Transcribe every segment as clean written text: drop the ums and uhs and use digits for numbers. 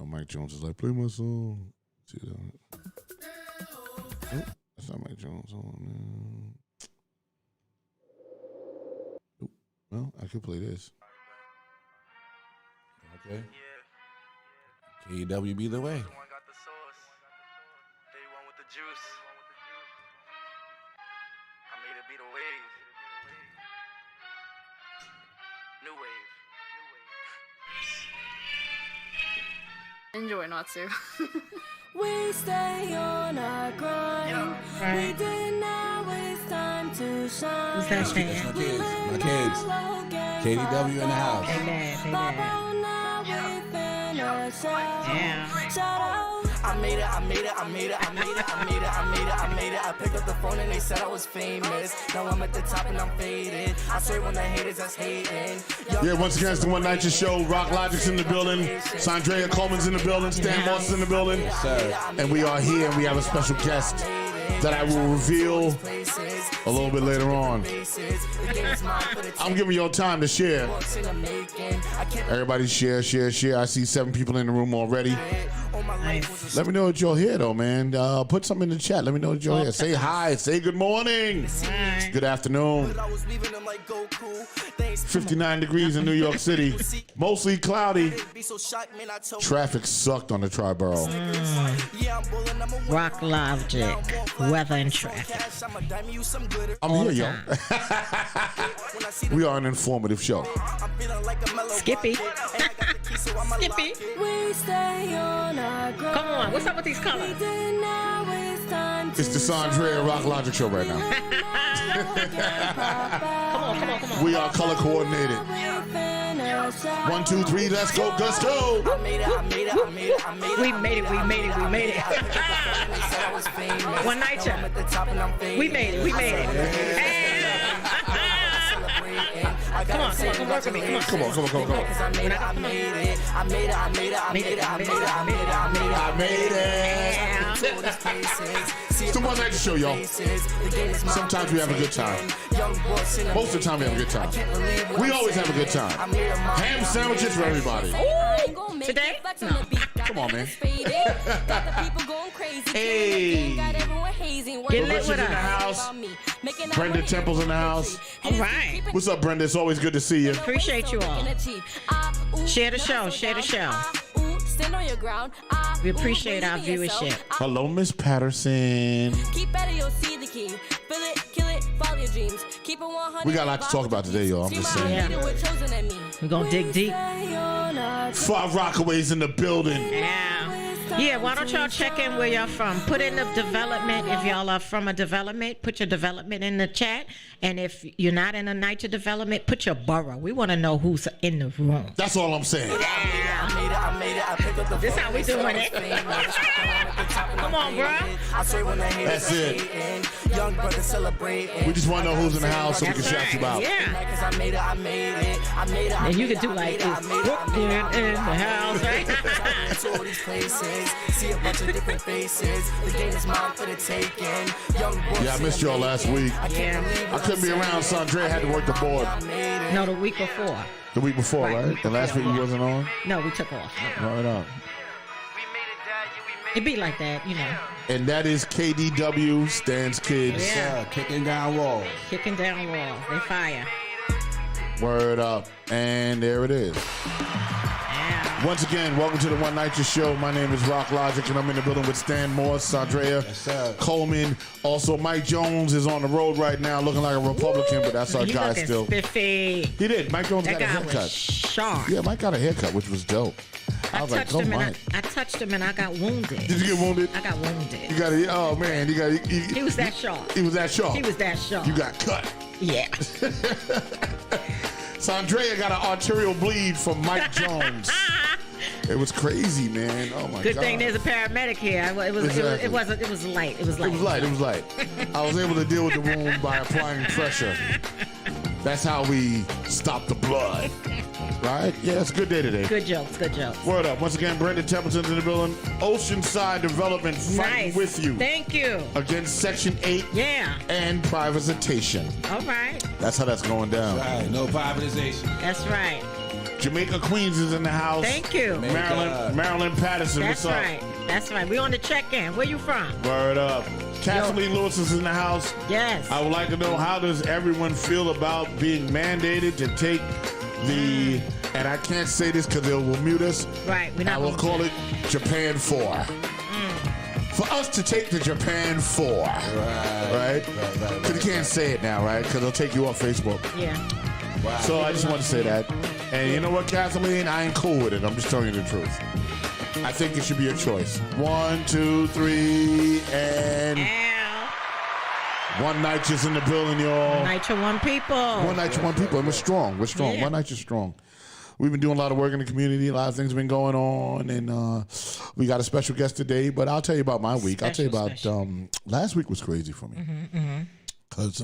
Mike Jones is like, play my song. See that? Oh, that's not Mike Jones. Hold on, man. Oh, well, I could play this. Okay. KW be the way. Enjoy not to. We stay on our grind. We did not waste time to shine. Who's that saying? That's my kids. KDW in the house. Amen. Yeah. I made it. I picked up the phone and they said I was famous. Now I'm at the top and I'm faded. I swear when the haters that's hating. Yeah, once again, it's the One NYCHA Show. Rock Logic's in the building. Sandrea Coleman's in the building. Stan Moss is in the building. Yes, sir. And we are here and we have a special guest that I will reveal a little bit later on. I'm giving you time to share. Everybody share. I see 7 people in the room already. Nice. Let me know that you're here, though, man. Put something in the chat. Let me know that you're here. Say hi. Say good morning. Hi. Good afternoon. 59 degrees in New York City. Mostly cloudy. Traffic sucked on the Tri-Borough. Rock Logic, weather and traffic. I'm here, yo. We are an informative show. Skippy. Skippy. Come on, what's up with these colors? It's the Sandrea Rock Logic Show right now. Come on. We are color coordinated. 1, 2, 3, let's go. We made it. One NYCHA. We made it. Come on, work with me. Come on. I made it. It's the One NYCHA Show, y'all. Sometimes we have a good time. Most of the time we have a good time. We always have a good time. Ham sandwiches for everybody. Ooh, today? No. Come on, man. Hey. Get lit with in the us. house. Brenda Temple's in the house. All right. What's up, Brenda? It's always good to see you. Appreciate you all. Share the show. We appreciate our viewership. Hello, Miss Patterson. Keep better, you'll see the key. Fill it, kill it, follow your dreams. Keep it 100. We got a lot to talk about today, y'all. I'm just saying. Yeah. We're going to dig deep. 5 Rockaways in the building. Yeah, why don't y'all check in where y'all from? Put in the development. If y'all are from a development, put your development in the chat. And if you're not in a NYCHA development, put your borough. We want to know who's in the room. That's all I'm saying. This how we doing it. Come on, bro. That's it. We just want to know who's in the house so we can shout you out. Yeah. And you can do like this. Brooklyn in the house, right? See a bunch of different faces. The game is mine for the taking. Yeah, I missed y'all last week. Yeah. I couldn't be around. Sandrea had to work the board. No, the week before. The week before, right? The last week you wasn't on? No, we took off. Right on. It be like that, you know. And that is KDW, Stan's Kids. Yeah. Kicking down walls. Kicking down walls. They fire. Word up. And there it is. Yeah. Once again, welcome to the One NYCHA Show. My name is Rock Logic, and I'm in the building with Stan Moss, Sandrea Coleman. Also, Mike Jones is on the road right now, looking like a Republican, but that's our guy still. Spiffy. He did. Mike Jones That got a guy haircut. was sharp. Yeah, Mike got a haircut, which was dope. I was like, oh my. I touched him and I got wounded. Did you get wounded? I got wounded. You got it. Oh man, you got. He was that sharp. He was that sharp. He was that sharp. You got cut. Yeah. Sandrea got an arterial bleed from Mike Jones. It was crazy, man. Oh my god. Good thing there's a paramedic here. It was light. It was light. It was light. I was able to deal with the wound by applying pressure. That's how we stop the blood. Right? Yeah, it's a good day today. Good jokes. Word up. Once again, Brenda Templeton's in the building. Oceanside Development fighting with you. Thank you. Against Section 8 Yeah. and privatization. All right. That's how that's going down. Right, no privatization. That's right. Jamaica Queens is in the house. Thank you. Marilyn Patterson, That's what's up? right. That's right. We on the check-in. Where you from? Word up. Kathleen Lewis is in the house. Yes. I would like to know, how does everyone feel about being mandated to take the, and I can't say this because they will mute us. Right. We're not I will gonna call do it Japan 4. For us to take the Japan 4, right? Because you can't say it now, right? Because they'll take you off Facebook. Yeah. Wow. So I just want to say that. And you know what, Kathleen? I ain't cool with it. I'm just telling you the truth. I think it should be a choice. 1, 2, 3, and Ow. One Night just in the building, y'all. NYCHA One People. One Night, one people, and we're strong. We're strong. Yeah. One Night is strong. We've been doing a lot of work in the community. A lot of things have been going on, and we got a special guest today. But I'll tell you about my week. I'll tell you about last week was crazy for me because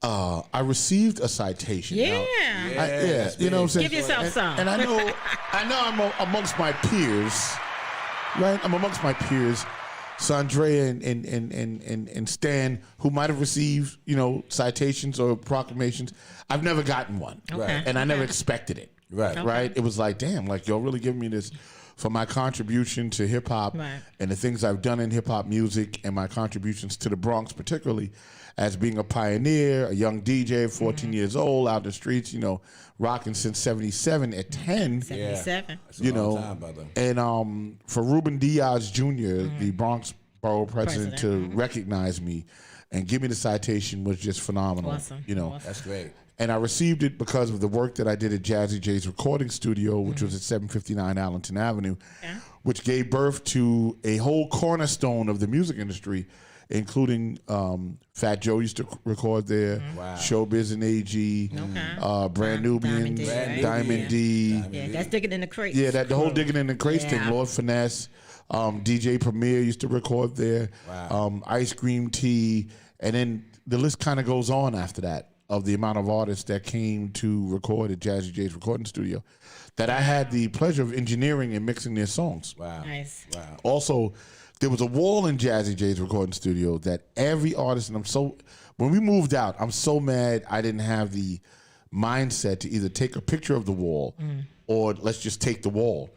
I received a citation. Yeah. Yeah, you know what I'm saying. Give yourself some. And I know I'm amongst my peers, right? I'm amongst my peers. Sandrea and Stan, who might have received, citations or proclamations. I've never gotten one. Okay. And I never expected it. Right. Okay. Right? It was like, damn, like y'all really giving me this for my contribution to hip hop and the things I've done in hip hop music and my contributions to the Bronx, particularly as being a pioneer, a young DJ, 14 years old, out in the streets, rocking since 77 at 10. 77. That's a long time, brother. And for Ruben Diaz Jr., the Bronx Borough President, to recognize me and give me the citation was just phenomenal. Awesome. That's great. And I received it because of the work that I did at Jazzy J's recording studio, which was at 759 Allenton Avenue, which gave birth to a whole cornerstone of the music industry, including Fat Joe used to record there, Showbiz and AG, Brand Nubian, Diamond D. Yeah, that's digging in the crates. Yeah, the whole digging in the crates thing. Lord Finesse, DJ Premier used to record there, Ice Cream Tea, and then the list kind of goes on after that of the amount of artists that came to record at Jazzy J's recording studio that I had the pleasure of engineering and mixing their songs. Wow. Nice. Wow. Also, there was a wall in Jazzy J's recording studio that every artist, and when we moved out, I'm so mad I didn't have the mindset to either take a picture of the wall or let's just take the wall,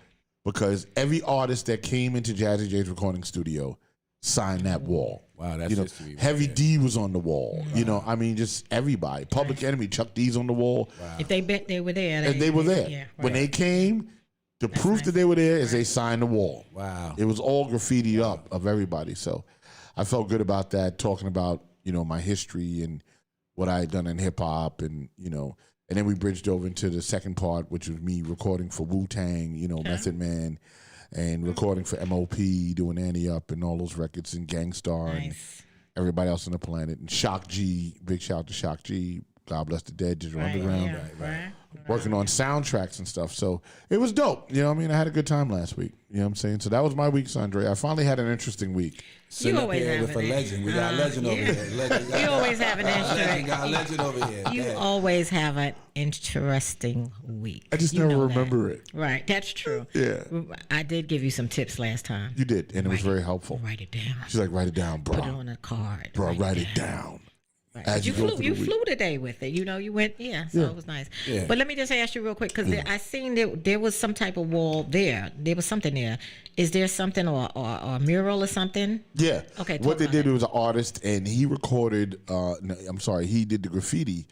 because every artist that came into Jazzy J's recording studio signed that wall. Wow, that's history. Heavy D was on the wall. Just everybody. Public Enemy, Chuck D's on the wall. If they bet they were there. And they were there. Yeah, When they came, the proof that they were there is they signed the wall. Wow. It was all graffitied up of everybody. So I felt good about that, talking about, my history and what I had done in hip hop and then we bridged over into the second part, which was me recording for Wu-Tang, Method Man, and recording for MOP, doing Annie Up and all those records, and Gangstar and everybody else on the planet. And Shock G, big shout out to Shock G, God Bless the Dead, Digital Underground. Working on soundtracks and stuff. So it was dope. I had a good time last week. You know what I'm saying? So that was my week, Sandre. I finally had an interesting week. Sitting up here with a legend. We got a legend over here. You always have an interesting. Got a legend over here. You always have an interesting week. I just never remember it. Right, that's true. Yeah. I did give you some tips last time. You did, and it was very helpful. Write it down. She's like, write it down, bro. Put it on a card. Bro, write it down. Right. As You you go flew. through You the week. flew today with it. You went. So it was nice. Yeah. But let me just ask you real quick, because I seen there was some type of wall there. There was something there. Is there something or a mural or something? Yeah. Okay, What talk they about did it. was an artist, and he recorded. He did the graffiti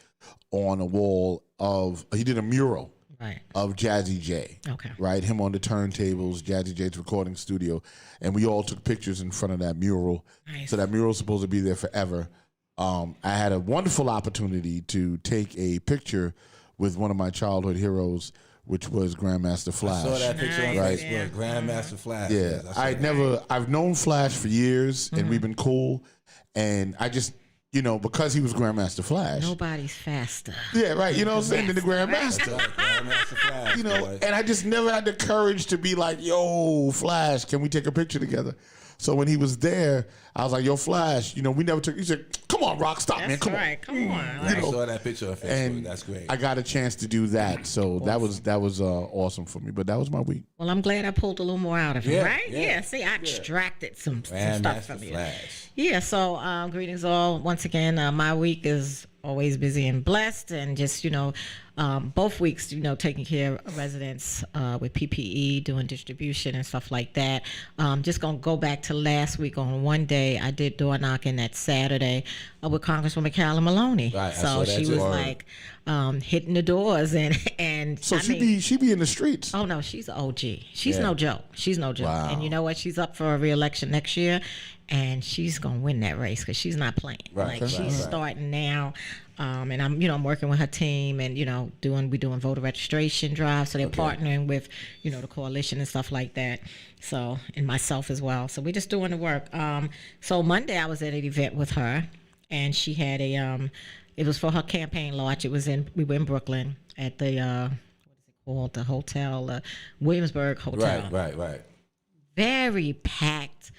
on a wall of. He did a mural. Right. Of Jazzy J. Okay. Right? Him on the turntables, Jazzy J's recording studio. And we all took pictures in front of that mural. Nice. So that mural's supposed to be there forever. I had a wonderful opportunity to take a picture with one of my childhood heroes, which was Grandmaster Flash. I saw that picture on Right. Facebook. Grandmaster Flash. Yeah. Yes, I saw that. I've known Flash for years, and we've been cool. And I just, because he was Grandmaster Flash. Nobody's faster. Yeah, right. You know what I'm saying? The Grandmaster. Grandmaster Flash. boy. And I just never had the courage to be like, yo, Flash, can we take a picture together? So when he was there, I was like, yo, Flash, we never took, he said, come on, Rock, stop, man, That's come right. Come on. I saw that picture on Facebook. And That's great. I got a chance to do that. So that was awesome for me. But that was my week. Well, I'm glad I pulled a little more out of you, Yeah, right? yeah, See, I extracted some stuff Grandmaster from you. Flash. Yeah, so greetings all. Once again, my week is always busy and blessed, and just, both weeks, taking care of residents with PPE, doing distribution and stuff like that. Just going to go back to last week. On one day, I did door knocking that Saturday with Congresswoman Carolyn Maloney. Right, I so saw that she too. was like hitting the doors and So she be in the streets. Oh no, she's an OG. She's no joke. She's no joke. Wow. And you know what? She's up for a re-election next year, and she's gonna win that race because she's not playing. Right, Like she's starting now, and I'm working with her team, and we're doing voter registration drives. So they're partnering with the coalition and stuff like that. So and myself as well. So we're just doing the work. So Monday I was at an event with her, and she had a it was for her campaign launch. We were in Brooklyn at the what is it called? The hotel, Williamsburg Hotel. Right. Very packed,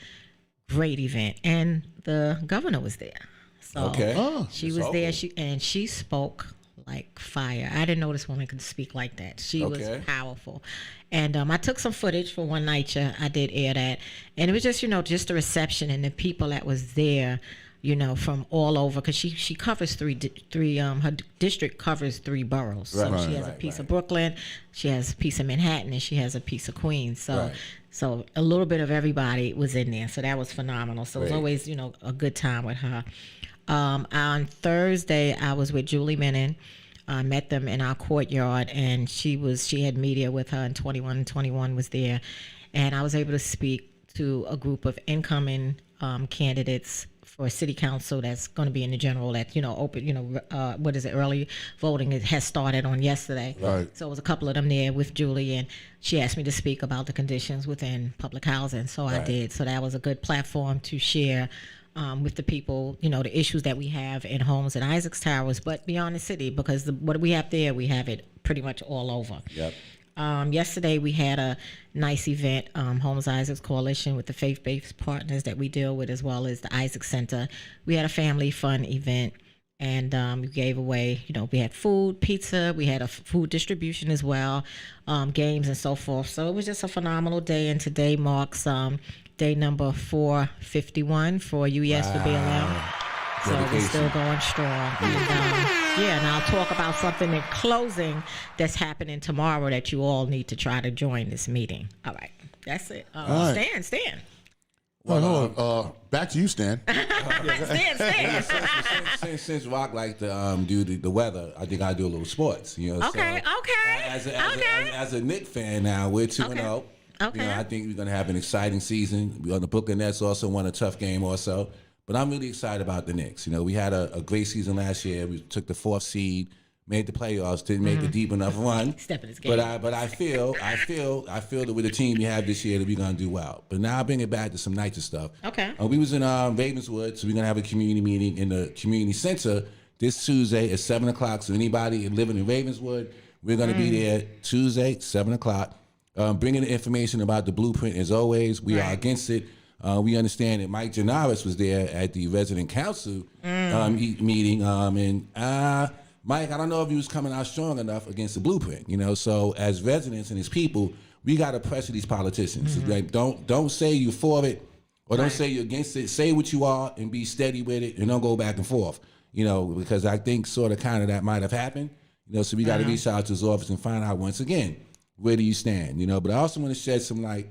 great event, and the governor was there. So she was there. She spoke like fire. I didn't know this woman could speak like that. She was powerful. And I took some footage for One NYCHA. I did air that, and it was just just the reception and the people that was there. From all over, because she covers three. Her district covers 3 boroughs. So she has a piece of Brooklyn, she has a piece of Manhattan, and she has a piece of Queens. So a little bit of everybody was in there. So that was phenomenal. So it was always a good time with her. On Thursday, I was with Julie Menon. I met them in our courtyard, and she had media with her, and 21 was there, and I was able to speak to a group of incoming candidates for city council that's going to be in the general that open early voting has started on yesterday. Right. So it was a couple of them there with Julie, and she asked me to speak about the conditions within public housing, so I did. So that was a good platform to share with the people the issues that we have in homes at Isaacs Towers, but beyond the city, because what we have there, we have it pretty much all over. Yep. Yesterday we had a nice event, Homes Isaacs Coalition, with the faith-based partners that we deal with, as well as the Isaacs Center. We had a family fun event, and we gave away, we had food, pizza, we had a food distribution as well, games and so forth. So it was just a phenomenal day, and today marks day number 451 for UES for BLM. So we're still going strong. And I'll talk about something in closing that's happening tomorrow that you all need to try to join this meeting. All right. That's it. right. Stan. Well, back to you, Stan. Stan. Since Rock like to do the weather, I think I do a little sports. Okay. As a Knicks fan now, we're 2-0. Okay. I think we're going to have an exciting season. The Brooklyn Nets also won a tough game also. But I'm really excited about the Knicks. We had a great season last year. We took the 4th seed, made the playoffs, didn't make a deep enough run. Step in his game. But I feel that with the team we have this year that we're gonna do well. But now I bring it back to some NYCHA stuff. Okay. We was in Ravenswood, so we're gonna have a community meeting in the community center this Tuesday at 7:00. So anybody living in Ravenswood, we're gonna be there Tuesday, 7:00. Bringing the information about the blueprint as always. We are against it. We understand that Mike Janaris was there at the resident council meeting, and Mike, I don't know if he was coming out strong enough against the blueprint. So as residents and as people, we got to pressure these politicians. Like, don't say you're for it or don't say you're against it. Say what you are and be steady with it, and don't go back and forth. Because I think sort of kind of that might have happened. So we got to reach out to his office and find out once again, where do you stand? But I also want to shed some light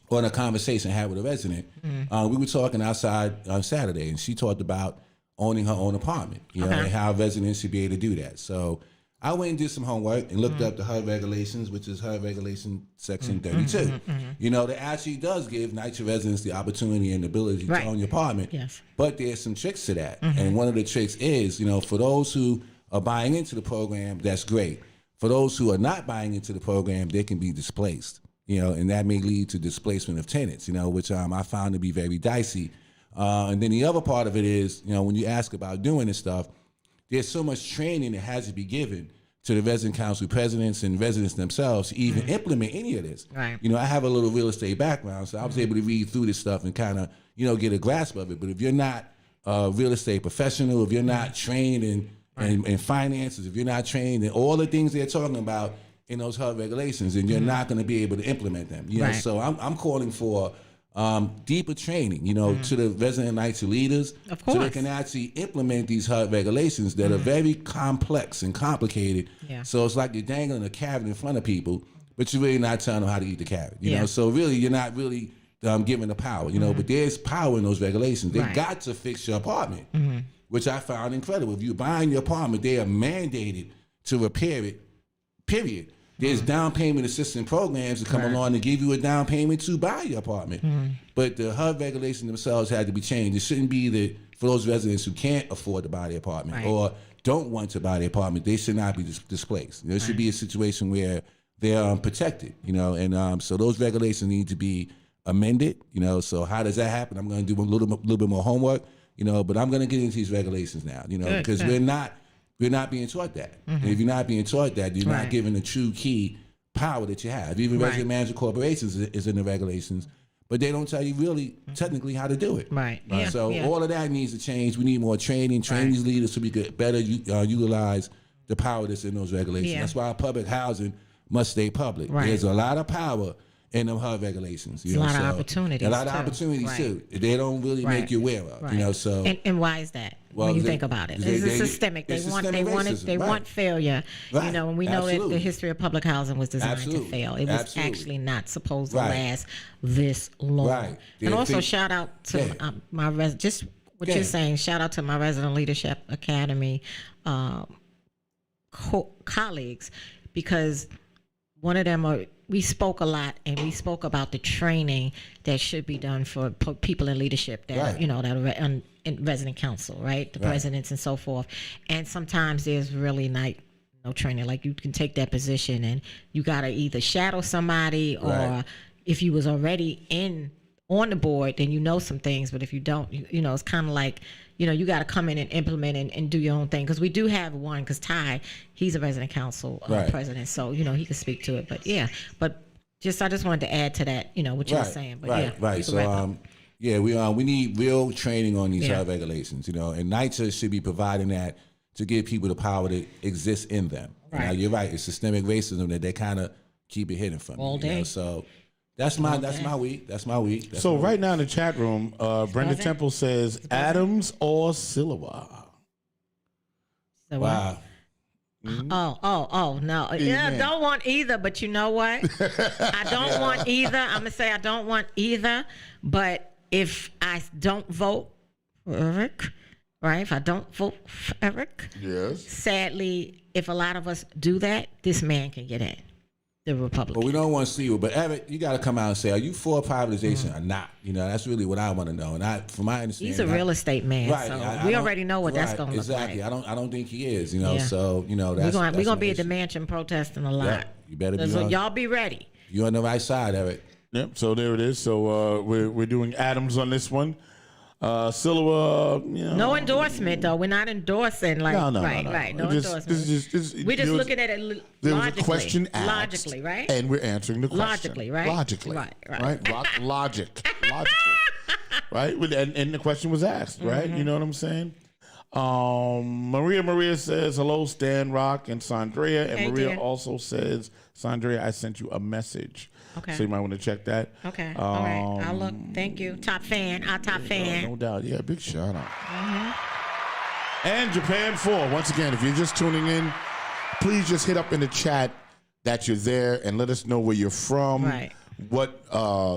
on a conversation I had with a resident. We were talking outside on Saturday, and she talked about owning her own apartment, and how residents should be able to do that. So I went and did some homework and looked up the HUD regulations, which is HUD regulation section 32. That actually does give NYCHA residents the opportunity and ability to own your apartment. Yes. But there's some tricks to that. And one of the tricks is, for those who are buying into the program, that's great. For those who are not buying into the program, they can be displaced. And that may lead to displacement of tenants, which I found to be very dicey. And then the other part of it is, when you ask about doing this stuff, there's so much training that has to be given to the resident council presidents and residents themselves to even implement any of this. Right. I have a little real estate background, so I was able to read through this stuff and kind of, get a grasp of it. But if you're not a real estate professional, if you're not trained in finances, if you're not trained in all the things they're talking about in those HUD regulations, and you're not going to be able to implement them. So I'm calling for deeper training, to the resident NYCHA leaders, Of so they course. can actually implement these HUD regulations that are very complex and complicated. Yeah. So it's like you're dangling a carrot in front of people, but you're really not telling them how to eat the carrot. You Yeah. know, so really you're not really giving the power. But there's power in those regulations. They Right. got to fix your apartment, which I found incredible. If you're buying your apartment, they are mandated to repair it. Period. There's down payment assistance programs that come along to give you a down payment to buy your apartment. But the HUD regulations themselves had to be changed. It shouldn't be that for those residents who can't afford to buy the apartment Right. or don't want to buy the apartment, they should not be displaced. There should be a situation where they're protected, and so those regulations need to be amended, So how does that happen? I'm going to do a little bit more homework, but I'm going to get into these regulations now, because we're not being taught that. And if you're not being taught that, you're not Right. given the true key power that you have. Even Right. resident management corporations is in the regulations, but they don't tell you really technically how to do it. Right. Yeah, So yeah. all of that needs to change. We need more training. Train these leaders so we could better utilize the power that's in those regulations. Yeah. That's why public housing must stay public. Right. There's a lot of power in them HUD regulations. a lot of opportunities, A lot of too. opportunities Right. too. They don't really Right. make you aware of. Right. So and why is that? Well, when you they- think about it, they- it's they- systemic. They it's want systemic racism, they right. want failure. Right. And we know that Absolutely. the history of public housing was designed Absolutely. to fail. It was Absolutely. actually not supposed to Right. last this long. Right. And They also think- shout out to Yeah. my just what Yeah. you're saying. Shout out to my Resident Leadership Academy colleagues, because one of them we spoke a lot, and we spoke about the training that should be done for people in leadership that Right. that are in resident council, right? The Right. presidents and so forth. And sometimes there's really no training. Like, you can take that position and you gotta either shadow somebody, or Right. if you was already on the board, then you know some things. But if you don't, it's kind of like, you got to come in and implement and do your own thing. Because we do have one, because Ty, he's a resident council Right. president, so he can speak to it. But yeah, I just wanted to add to that, what you were saying. But yeah, right. you can wrap up. So we need real training on these Yeah. HUD regulations, and NYCHA should be providing that to give people the power that exists in them. Right. Now you're right; it's systemic racism that they kind of keep it hidden from All you. day. So that's my week. That's my week. That's So my right week. now in the chat room, Brenda Buzzing? Temple says Adams or Silva. So, Wow. Oh no. Yeah, Amen. don't want either, but you know what? I don't want either. I'm gonna say I don't want either, but if I don't vote for Eric, right? If I don't vote for Eric, Yes. sadly, if a lot of us do that, this man can get in. The Republican. But we don't want to see you. But Evan, you got to come out and say, are you for privatization or not? That's really what I want to know. And from my understanding, He's a real estate man, right, so I we don't- already know what that's right, going to look exactly. like. I don't think he is. Yeah. So We're that's going to my be at the issue. mansion protesting a lot. Yeah, you better be So on. y'all be ready. You on the right side, Eric. Yep. So there it is. So we're doing Adams on this one. Silva, No endorsement, though. We're not endorsing, like, No. right. No Just- endorsement. there We're just was- looking at it There was logically. a question asked, Logically, right? And we're answering the question. Logically, right? Logically, Right. Logically, right? And the question was asked, right? You know what I'm saying? Maria says hello, Stan Rock and Sandrea, and Hey, Maria dear. also says, Sandrea, I sent you a message. Okay. So you might want to check that. Okay. All right. I'll look. Thank you. Top fan. Our top fan. No doubt. Yeah, big shout out. And Japan 4. Once again, if you're just tuning in, please just hit up in the chat that you're there and let us know where you're from, Right. what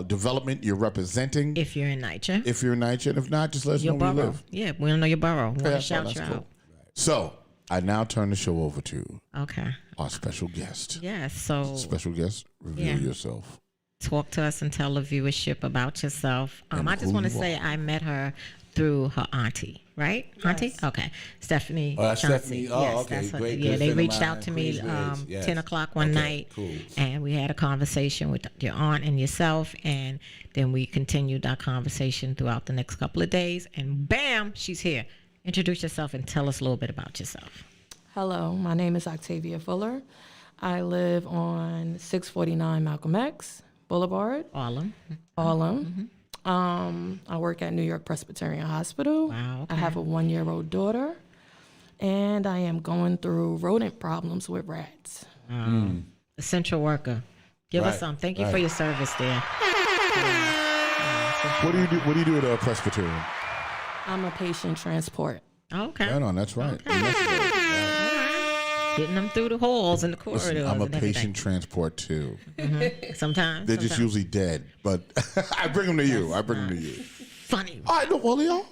development you're representing. If you're in NYCHA. If you're in NYCHA, and if not, just let us Your know where you borough. live. Yeah, we don't know your borough. We want to Yeah, shout that's you cool. out. So I now turn the show over to Okay. our special guest. Yeah, so Special guest, reveal Yeah. yourself. talk to us and tell the viewership about yourself. And I just who want to you say are. I met her through her auntie, right? Auntie? Okay. Stephanie Oh, that's Chauncey. Stephanie. Oh, Yes, okay. that's her. Great, Yeah, good they friend of reached mine. out to me Queensbridge, yes. 10 o'clock one Okay, night, cool. and we had a conversation with your aunt and yourself, and then we continued our conversation throughout the next couple of days, and bam, she's here. Introduce yourself and tell us a little bit about yourself. Hello, my name is Octavia Fuller. I live on 649 Malcolm X Boulevard, Harlem. Harlem. I work at New York Presbyterian Hospital. Wow, okay. I have a 1-year-old daughter, and I am going through rodent problems with rats. Essential worker. Give us Right, some. Thank you for right. your service there. What do you do? What do you do at a Presbyterian? I'm a patient transport. Okay. Right on. That's right. Getting them through the halls and the corridors. Listen, I'm a and everything. patient transport too. Sometimes. They're just usually dead, but I bring them to you. I bring them to you. funny. All right, no, well, they are.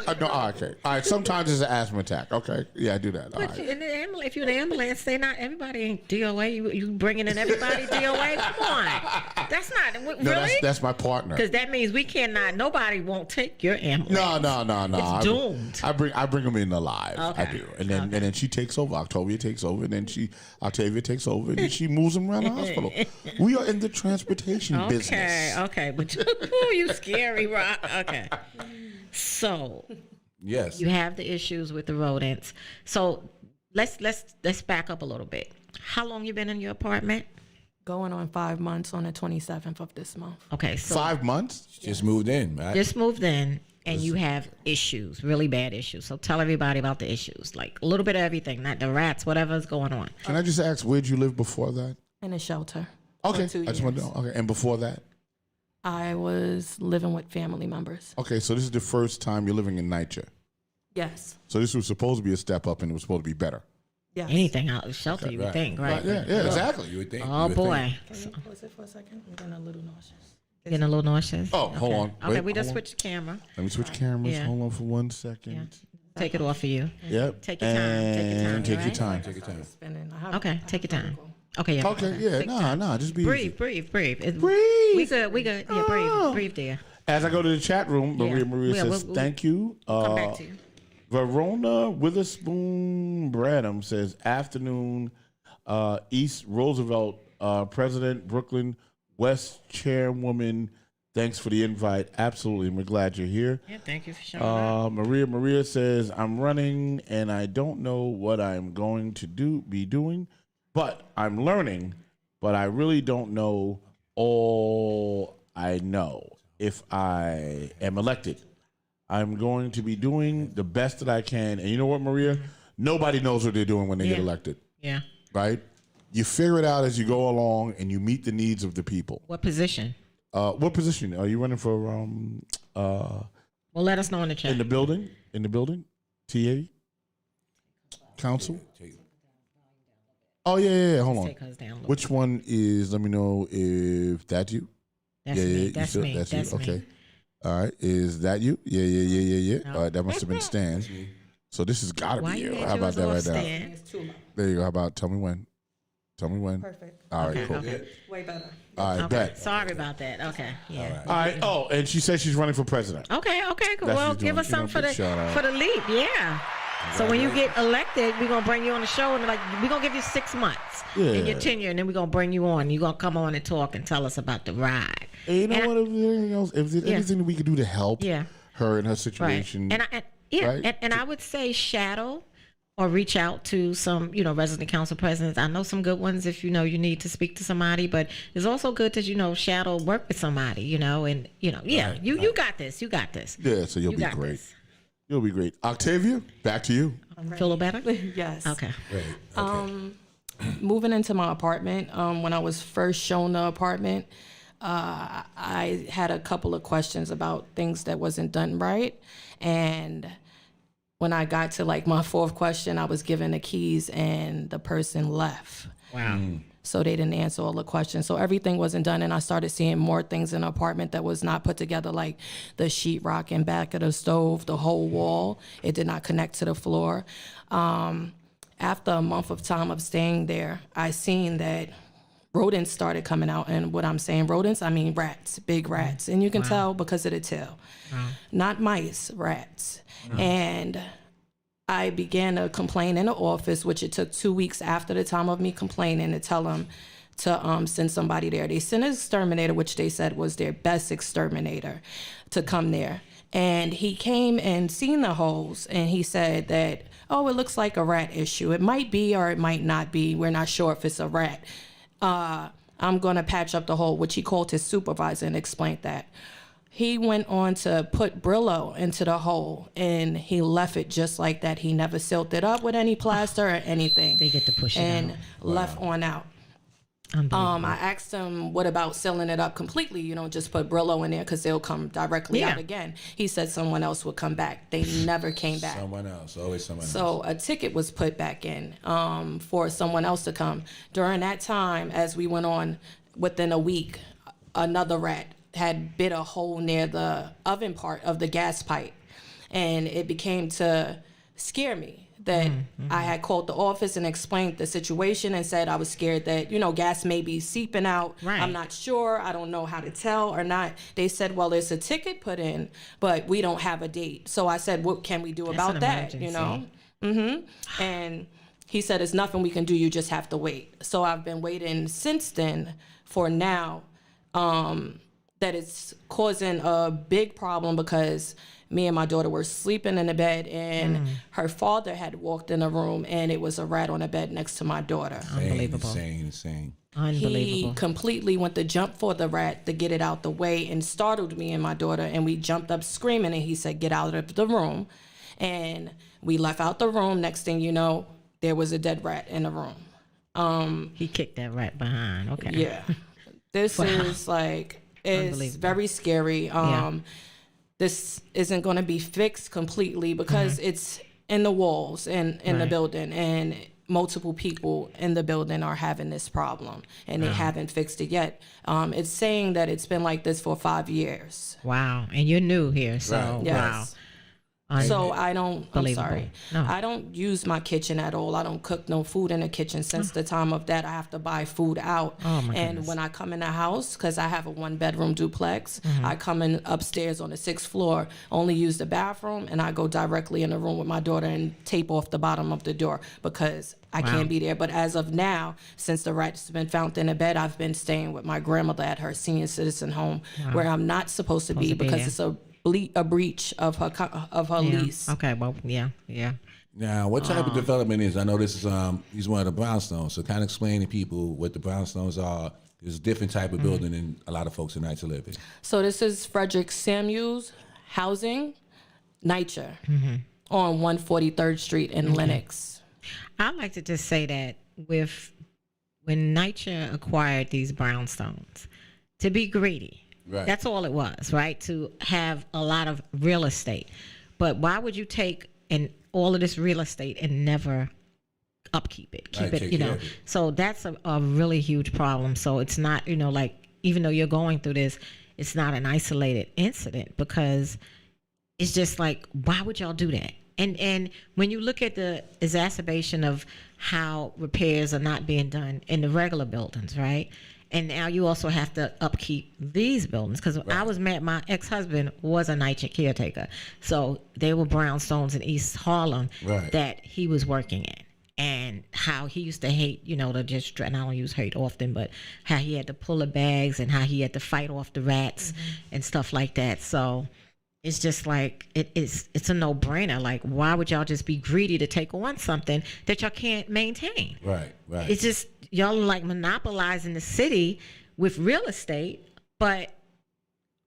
Okay. All right, sometimes it's an asthma attack. Okay. Yeah, I do that. All But right. in the ambulance, if you're in the ambulance, they not everybody ain't DOA. You bringing in everybody DOA? Come on, that's not No, really. that's my partner. Because that means we cannot. Nobody won't take your ambulance. No. It's doomed. I bring them in alive. Okay. I do, and then she takes over. Octavia takes over, and then Octavia takes over, and then she moves them around the hospital. We are in the transportation business. Okay, but you scary, Rob. Okay, so Yes. you have the issues with the rodents. So let's back up a little bit. How long you been in your apartment? Going on 5 months on the 27th of this month. Okay, so 5 months. Just moved in, right? just moved in and you have issues, really bad issues. So tell everybody about the issues, like a little bit of everything, not the rats, whatever's going on. Can I just ask, where'd you live before that? In a shelter. Okay, For 2 I just want to years. know. Okay, and before that? I was living with family members. Okay, so this is the first time you're living in NYCHA. Yes. So this was supposed to be a step up, and it was supposed to be better. Yes. Anything out of the shelter, you would right. think, right? Yeah, exactly. You would think. Oh you would boy, Can you pause it for a second? I'm getting a little nauseous. getting a little nauseous. Oh, hold on. Okay, Wait, we just hold on. switched the camera. Let me switch cameras. Yeah. Hold on for 1 second. Yeah. Take it off of you. Yep. Take your time, take your time, And take your right? time. Take your time. Spinning. I have, Okay, I take your have time. vertigo. Okay, yeah. Okay, yeah, Take time. nah, just be easy. Breathe. It's- Breathe. We good. Yeah, breathe there. As I go to the chat room, Maria Yeah, says, we'll thank you. Come back to you. Verona Witherspoon Bradham says, afternoon, East Roosevelt, President, Brooklyn, West Chairwoman, thanks for the invite. Absolutely, we're glad you're here. Yeah, thank you for showing up. Maria says, I'm running and I don't know what I'm going to be doing, but I'm learning, but I really don't know all I know if I am elected. I'm going to be doing the best that I can. And you know what, Maria? Nobody knows what they're doing when they get Yeah. elected, Yeah. right? You figure it out as you go along and you meet the needs of the people. What position? What position? Are you running for Well, let us know in the chat. in the building? In the building? TA? Council? Oh, yeah. Hold on. Take us down a little. Which one is, let me know if that's you. That's yeah, me. you That's feel- me. That's That's you. me. Okay. All right. Is that you? Yeah. No. All right. That must have been Stan. So this has got to Why be you you. made How about yours that off right now? stand? It's too low. There you go. How about tell me when? Perfect. All right, cool. Okay. Way better. All right, Okay. bet. Sorry about that. Okay. Yeah. All right. Oh, and she says she's running for president. Okay. Cool. That's Well, what give you're us doing. something for Big shout out. the leap. Yeah. So when you get elected, we're gonna bring you on the show and we're gonna give you 6 months in your tenure, and then we're gonna bring you on. You're gonna come on and talk and tell us about the ride. And you know And what? If there's anything else, if there's anything that we could do to help Yeah. her in her Right. situation, right? And I would say shadow or reach out to some, resident council presidents. I know some good ones if you need to speak to somebody, but it's also good to, shadow work with somebody, you got this. You got this. yeah, so you'll You be got great. this. You'll be great. Octavia, back to you. Feel better? Yes. Okay. Moving into my apartment, when I was first shown the apartment, I had a couple of questions about things that wasn't done right. And when I got to my fourth question, I was given the keys and the person left. Wow. So they didn't answer all the questions. So everything wasn't done. And I started seeing more things in the apartment that was not put together, like the sheetrock in back of the stove, the whole wall. It did not connect to the floor. After a month of time of staying there, I seen that rodents started coming out. And what I'm saying rodents, I mean rats, big rats. And you can tell because of the tail. Not mice, rats. And I began to complain in the office, which it took 2 weeks after the time of me complaining to tell them to send somebody there. They sent an exterminator, which they said was their best exterminator, to come there. And he came and seen the holes, and he said that, oh, it looks like a rat issue. It might be or it might not be. We're not sure if it's a rat. I'm going to patch up the hole, which he called his supervisor and explained that. He went on to put Brillo into the hole, and he left it just like that. He never sealed it up with any plaster or anything. They get to push it and out. left on out. I asked him, what about sealing it up completely? You know, just put Brillo in there because they'll come directly out again. He said someone else would come back. They never came back. Someone else, always someone else. So a ticket was put back in for someone else to come. During that time, as we went on, within a week, another rat had bit a hole near the oven part of the gas pipe. And it became to scare me that I had called the office and explained the situation and said I was scared that, you know, gas may be seeping out. Right. I'm not sure. I don't know how to tell or not. They said, well, there's a ticket put in, but we don't have a date. So I said, what can we do about that? You know? And he said, it's nothing we can do. You just have to wait. So I've been waiting since then for now that it's causing a big problem because me and my daughter were sleeping in the bed and her father had walked in the room and it was a rat on the bed next to my daughter. Unbelievable. Insane. Unbelievable. He completely went to jump for the rat to get it out the way and startled me and my daughter, and we jumped up screaming, and he said, get out of the room. And we left out the room. Next thing you know, there was a dead rat in the room. He kicked that rat behind. Okay. Yeah. This is like, it's very scary. This isn't going to be fixed completely because it's in the walls and in the building, and multiple people in the building are having this problem, and they haven't fixed it yet. It's saying that it's been like this for 5 years. Wow. And you're new here, so Right. wow. Yes. So I don't, I'm Unbelievable. sorry. No. I don't use my kitchen at all. I don't cook no food in the kitchen. Since the time of that, I have to buy food out. Oh, my and goodness. when I come in the house, because I have a 1-bedroom duplex, I come in upstairs on the 6th floor, only use the bathroom, and I go directly in the room with my daughter and tape off the bottom of the door because I can't be there. But as of now, since the rat's been found in the bed, I've been staying with my grandmother at her senior citizen home where I'm not supposed to be because it's a breach of her lease. Okay, well, yeah. Now, what type of development is? I know this is he's one of the brownstones. So, kind of explain to people what the brownstones are. There's a different type of building than a lot of folks in NYCHA live in. So this is Freddie Samuels housing, NYCHA, on 143rd Street in Lenox. I'd like to just say that when NYCHA acquired these brownstones, to be greedy. Right. That's all it was, right? To have a lot of real estate. But why would you take all of this real estate and never upkeep it? Keep Right, it, take care of it. So that's a really huge problem. So it's not, like, even though you're going through this, it's not an isolated incident because it's just like, why would y'all do that? And when you look at the exacerbation of how repairs are not being done in the regular buildings, right? And now you also have to upkeep these buildings because I was mad. My ex-husband was a NYCHA caretaker, so they were brownstones in East Harlem that he was working in, and how he used to hate, to just, and I don't use hate often, but how he had to pull the bags and how he had to fight off the rats and stuff like that. So it's just like it's a no-brainer. Like, why would y'all just be greedy to take on something that y'all can't maintain? Right. It's just y'all like monopolizing the city with real estate, but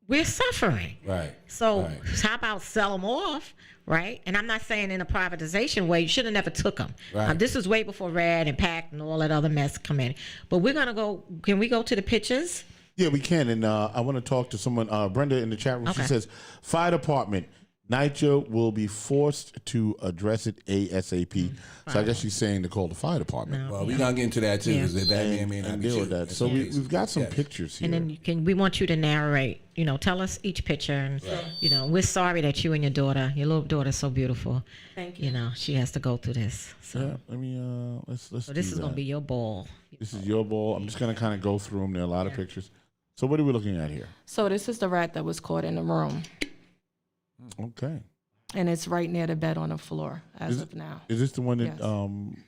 we're suffering. Right. So how about sell them off, right? And I'm not saying in a privatization way. You should have never took them. Right. This was way before RAD and PACT and all that other mess come in. But we're gonna go. Can we go to the pictures? Yeah, we can. And I want to talk to someone, Brenda, in the chat room. She says, fire department, NYCHA will be forced to address it ASAP. So I guess she's saying to call the fire department. Well, we're going to get into that, too, because that may not And be deal true. with that. So we've got some pictures here. And then we want you to narrate. Tell us each picture, and we're sorry that you and your little daughter's so beautiful. Thank you. She has to go through this. So, Yeah, let me, let's so this is gonna be your ball. This is your ball. I'm just going to kind of go through them. There are a lot of pictures. So what are we looking at here? So this is the rat that was caught in the room, Okay. and it's right near the bed on the floor as of now. Is this the one that, Yes.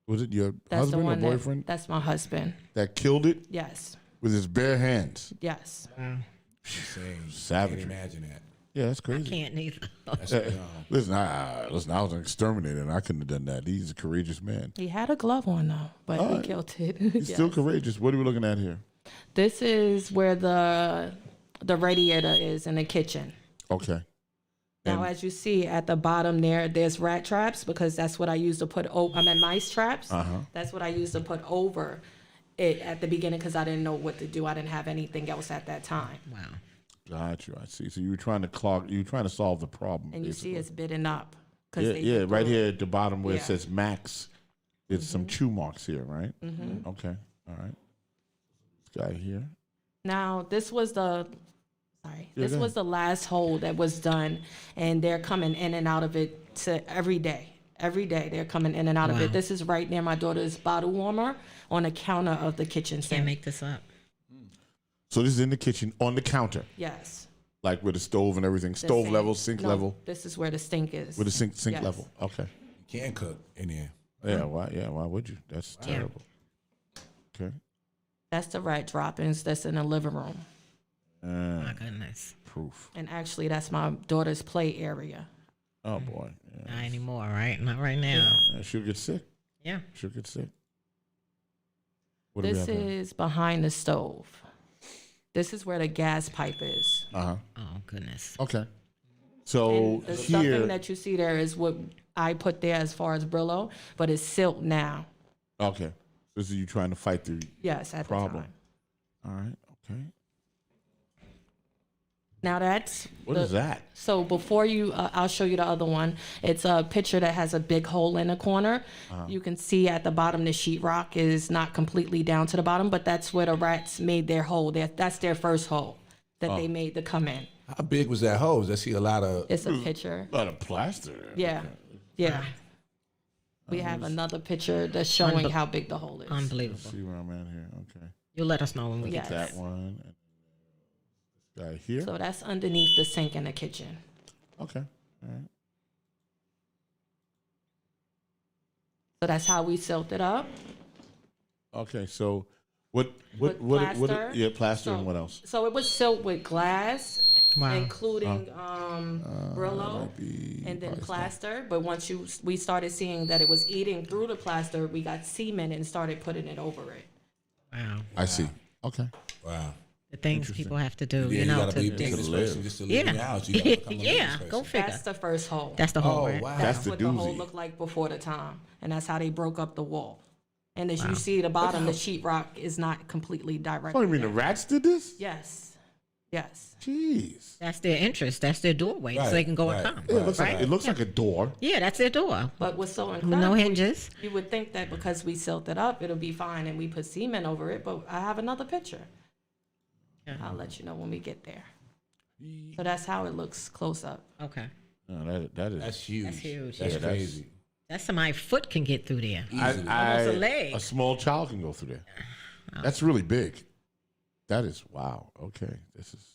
was it your That's the husband or one boyfriend that's my husband. that killed it Yes. with his bare hands? Yes. Savage. Can't imagine that. Yeah, that's crazy. Can't neither. That's, Listen, I was an exterminator, and I couldn't have done that. He's a courageous man. He had a glove on though, but he killed it. He's still Yes. courageous. What are we looking at here? This is where the radiator is in the kitchen. Okay. Now, as you see at the bottom there's rat traps because that's what I use to put mice traps. That's what I use to put over it at the beginning because I didn't know what to do. I didn't have anything else at that time. Wow. Got you. I see. So you were trying to solve the problem. And you basically. see it's bidding up. Yeah, right here at the bottom where it Yeah. says max, there's some chew marks here, right? Mm-hmm. Okay, all right. This guy here. Now, this was the go was the last hole that was done, and they're coming in and out of it every day. Every day they're coming in and out of Wow. it. This is right near my daughter's bottle warmer on the counter of the kitchen Can't sink. make this up. So this is in the kitchen on the counter, Yes. like with the stove and everything. The Stove sink. level, sink No, level, This is where the stink is. with the sink Yes. level. Okay. You can cook in there. Yeah. Why would you? That's terrible. Okay. That's the rat droppings that's in the living room. My goodness. Proof. And actually, that's my daughter's play area. Oh boy. Yeah. Not anymore, right? Not right now. Yeah, she'll get sick. Yeah. She'll get sick. What do we This have here? is behind the stove. This is where the gas pipe is. Uh-huh. Oh goodness. Okay. So And the here, stuffing that you see there is what I put there as far as Brillo, but it's silt now. okay. This is you trying to fight the Yes, at problem. the time. All right. Okay. Now that's What is that? So before you, I'll show you the other one. It's a picture that has a big hole in the corner. You can see at the bottom the sheetrock is not completely down to the bottom, but that's where the rats made their hole. That's their first hole that they made to come in. How big was that hose? I see a lot of. It's a picture. A lot of plaster. Yeah, yeah. We have another picture that's showing how big the hole is. Unbelievable. See where I'm at here. Okay. You'll let us know when we Yes. get That one. And this guy here. So that's underneath the sink in the kitchen. Okay. All right. So that's how we silt it up. Okay. So what With plaster. yeah, plaster and So- what else? So it was silt with glass, Wow. including Brillo Might be and then probably plaster. But once we started seeing that it was eating through the plaster, we got cement and started putting it over it. Wow. I see. Okay. Wow. The things people have to do, Yeah, you know, gotta be a to business live. person just to live in your yeah, house. You gotta become a yeah. business Go person. figure. That's the first hole. That's the whole. Oh, right? wow. That's the what the hole doozy. looked like before the time, and that's how they broke up the wall. And as you see, the bottom, the sheetrock is not completely direct. Oh, you mean the rats did this? Yes, yes. Jeez. That's their interest. That's their doorway, so they can go and Right, come. Yeah, it looks right? like it looks like a door. Yeah, that's their door. But what's so With incredible? no hinges. You would think that because we silt it up, it'll be fine, and we put cement over it. But I have another picture. Yeah. I'll let you know when we get there. So that's how it looks close up. Okay. No, that is. That's huge. That's huge. That's Yeah, that's- crazy. That's somebody's foot can get through there. Easily. Almost a leg. A small child can go through there. That's really big. That is wow. Okay, this is.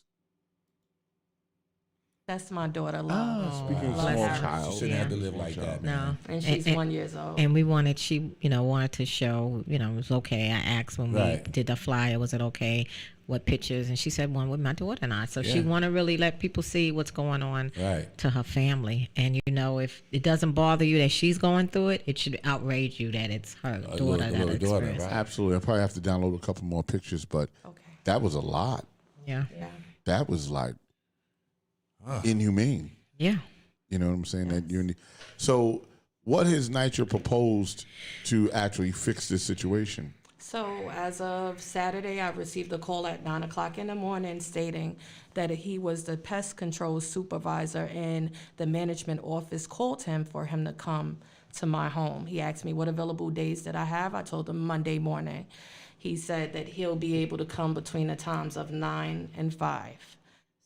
That's my daughter, Love. Speaking of bless small her. You child, shouldn't have to live like child. that, man. No. And she's 1 year old. And we wanted, she, wanted to show, it was okay. I asked when Right. we did the flyer, was it okay? What pictures? And she said one with my daughter and I. So she Yeah. want to really let people see what's going on Right. to her family. And, if it doesn't bother you that she's going through it, it should outrage you that it's her daughter little that daughter, experienced right? it. Absolutely. I probably have to download a couple more pictures, but Okay. that was a lot. Yeah. Yeah. That was like inhumane. Yeah. You know what I'm saying? That you. So, what has NYCHA proposed to actually fix this situation? So as of Saturday, I received a call at 9 o'clock in the morning stating that he was the pest control supervisor and the management office called him for him to come to my home. He asked me what available days that I have. I told him Monday morning. He said that he'll be able to come between the times of 9 and 5.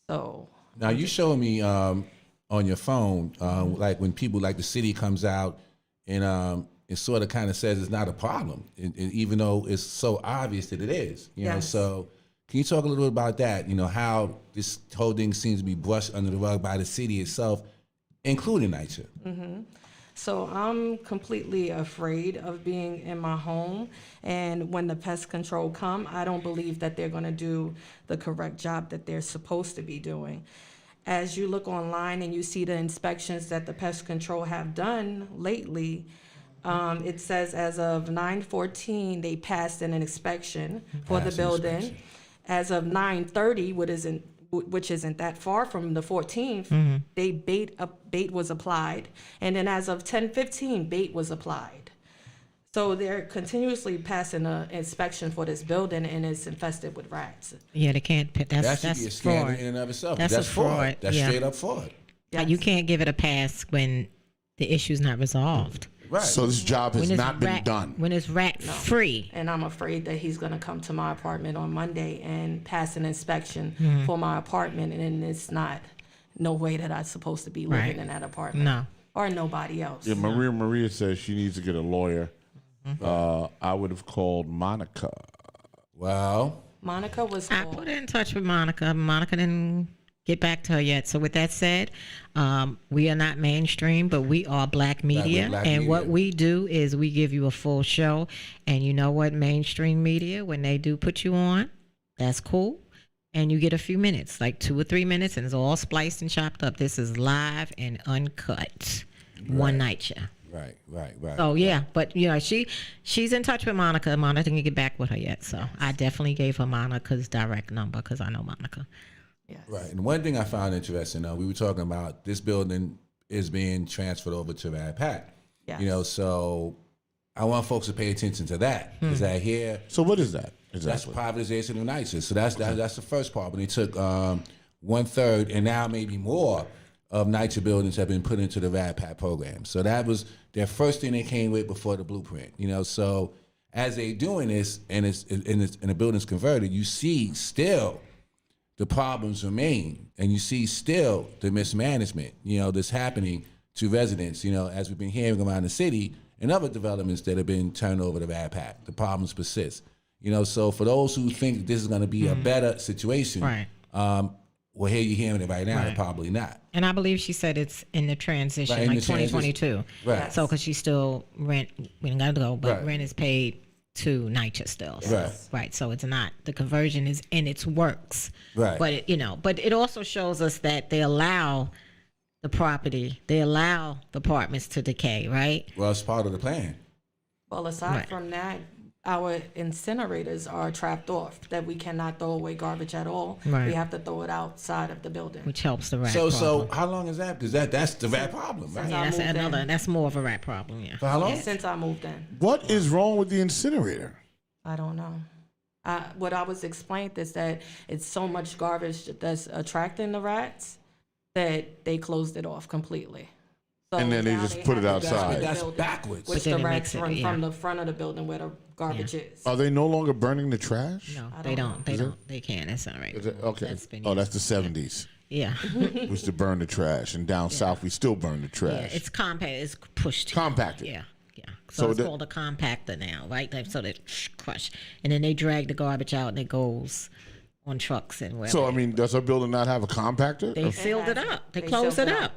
So Now you showed me on your phone, like when people like the city comes out and it sort of kind of says it's not a problem, and even though it's so obvious that it is. You know, Yes. so can you talk a little bit about that? How this whole thing seems to be brushed under the rug by the city itself, including NYCHA. So I'm completely afraid of being in my home, and when the pest control come, I don't believe that they're going to do the correct job that they're supposed to be doing. As you look online and you see the inspections that the pest control have done lately, it says as of 9/14 they passed an inspection for the Passed an building. inspection. As of 9/30, which isn't that far from the 14th, they bait was applied, and then as of 10:15, bait was applied. So they're continuously passing an inspection for this building, and it's infested with rats. Yeah, they can't. That should be a That's scandal fraud. in and of itself. That's a fraud. That's Yeah. straight up fraud. Yes. You can't give it a pass when the issue's not resolved. Right. So this job has When it's not been rat, done. When it's rat free. And I'm afraid that he's going to come to my apartment on Monday and pass an inspection Mm-hmm. for my apartment, and it's not no way that I'm supposed to be living Right. in that apartment. No. Or nobody else. Yeah, Maria says she needs to get a lawyer. I would have called Monica. Well, Monica was I called. put her in touch with Monica. Monica didn't get back to her yet. So with that said, we are not mainstream, but we are black media. Black and media. what we do is we give you a full show. And you know what? Mainstream media, when they do put you on, that's cool. And you get a few minutes, like 2 or 3 minutes, and it's all spliced and chopped up. This is live and uncut. One NYCHA. right. So yeah, but you know she's in touch with Monica. Monica didn't get back with her yet, so I definitely gave her Monica's direct number because I know Monica. Yes. Right. And one thing I found interesting, we were talking about this building is being transferred over to Rad Pack. Yes. You know, so I want folks to pay attention to that. Is that here? So what is that That's exactly? privatization of NYCHA. So that's the first part. When they took 1/3 and now maybe more of NYCHA buildings have been put into the Rad Pack program. So that was their first thing they came with before the blueprint. You know, so as they doing this and the building's converted, you see still the problems remain, and you see still the mismanagement, you know, that's happening to residents, you know, as we've been hearing around the city and other developments that have been turned over to Rad Pack. The problems persist. You know, so for those who think this is going to be a better situation, Right. Well, here you're hearing it right now, Right. probably not. And I believe she said it's in the transition, Right, in like the transition. 2022. Right. So because she's still rent, we don't got to go, but Right. rent is paid to NYCHA still. So, Right. Right. So it's not, the conversion is in its works. Right. But it, but it also shows us that they allow the property, they allow the apartments to decay, right? Well, it's part of the plan. Well, aside Right. from that, our incinerators are trapped off, that we cannot throw away garbage at all. Right. We have to throw it outside of the building. Which helps the rat So problem. how long is that? Because that's the rat problem, right? Yeah, that's I moved another. in. That's more of a rat problem. Yeah. For how long? Since I moved in. What is wrong with the incinerator? I don't know. What I was explained is that it's so much garbage that's attracting the rats that they closed it off completely. So And then they now just put it have to outside. go to the That's building, backwards. Which But then the it rats makes it- run yeah. from the front of the building where the garbage is. Are they no longer burning the trash? No, I they don't don't. They don't. They can't. That's all right. Is it? Okay. That's been Oh, that's the 70s. Yeah. Was to burn the trash, and down south we still burn the Yeah, trash. it's compact. It's pushed. Compacted. Yeah, yeah. So So, it's that- called a compactor now, right? So they crush, and then they drag the garbage out, and it goes on trucks and wherever. So I mean, does our building not have a compactor? they sealed it up. They closed sealed it up.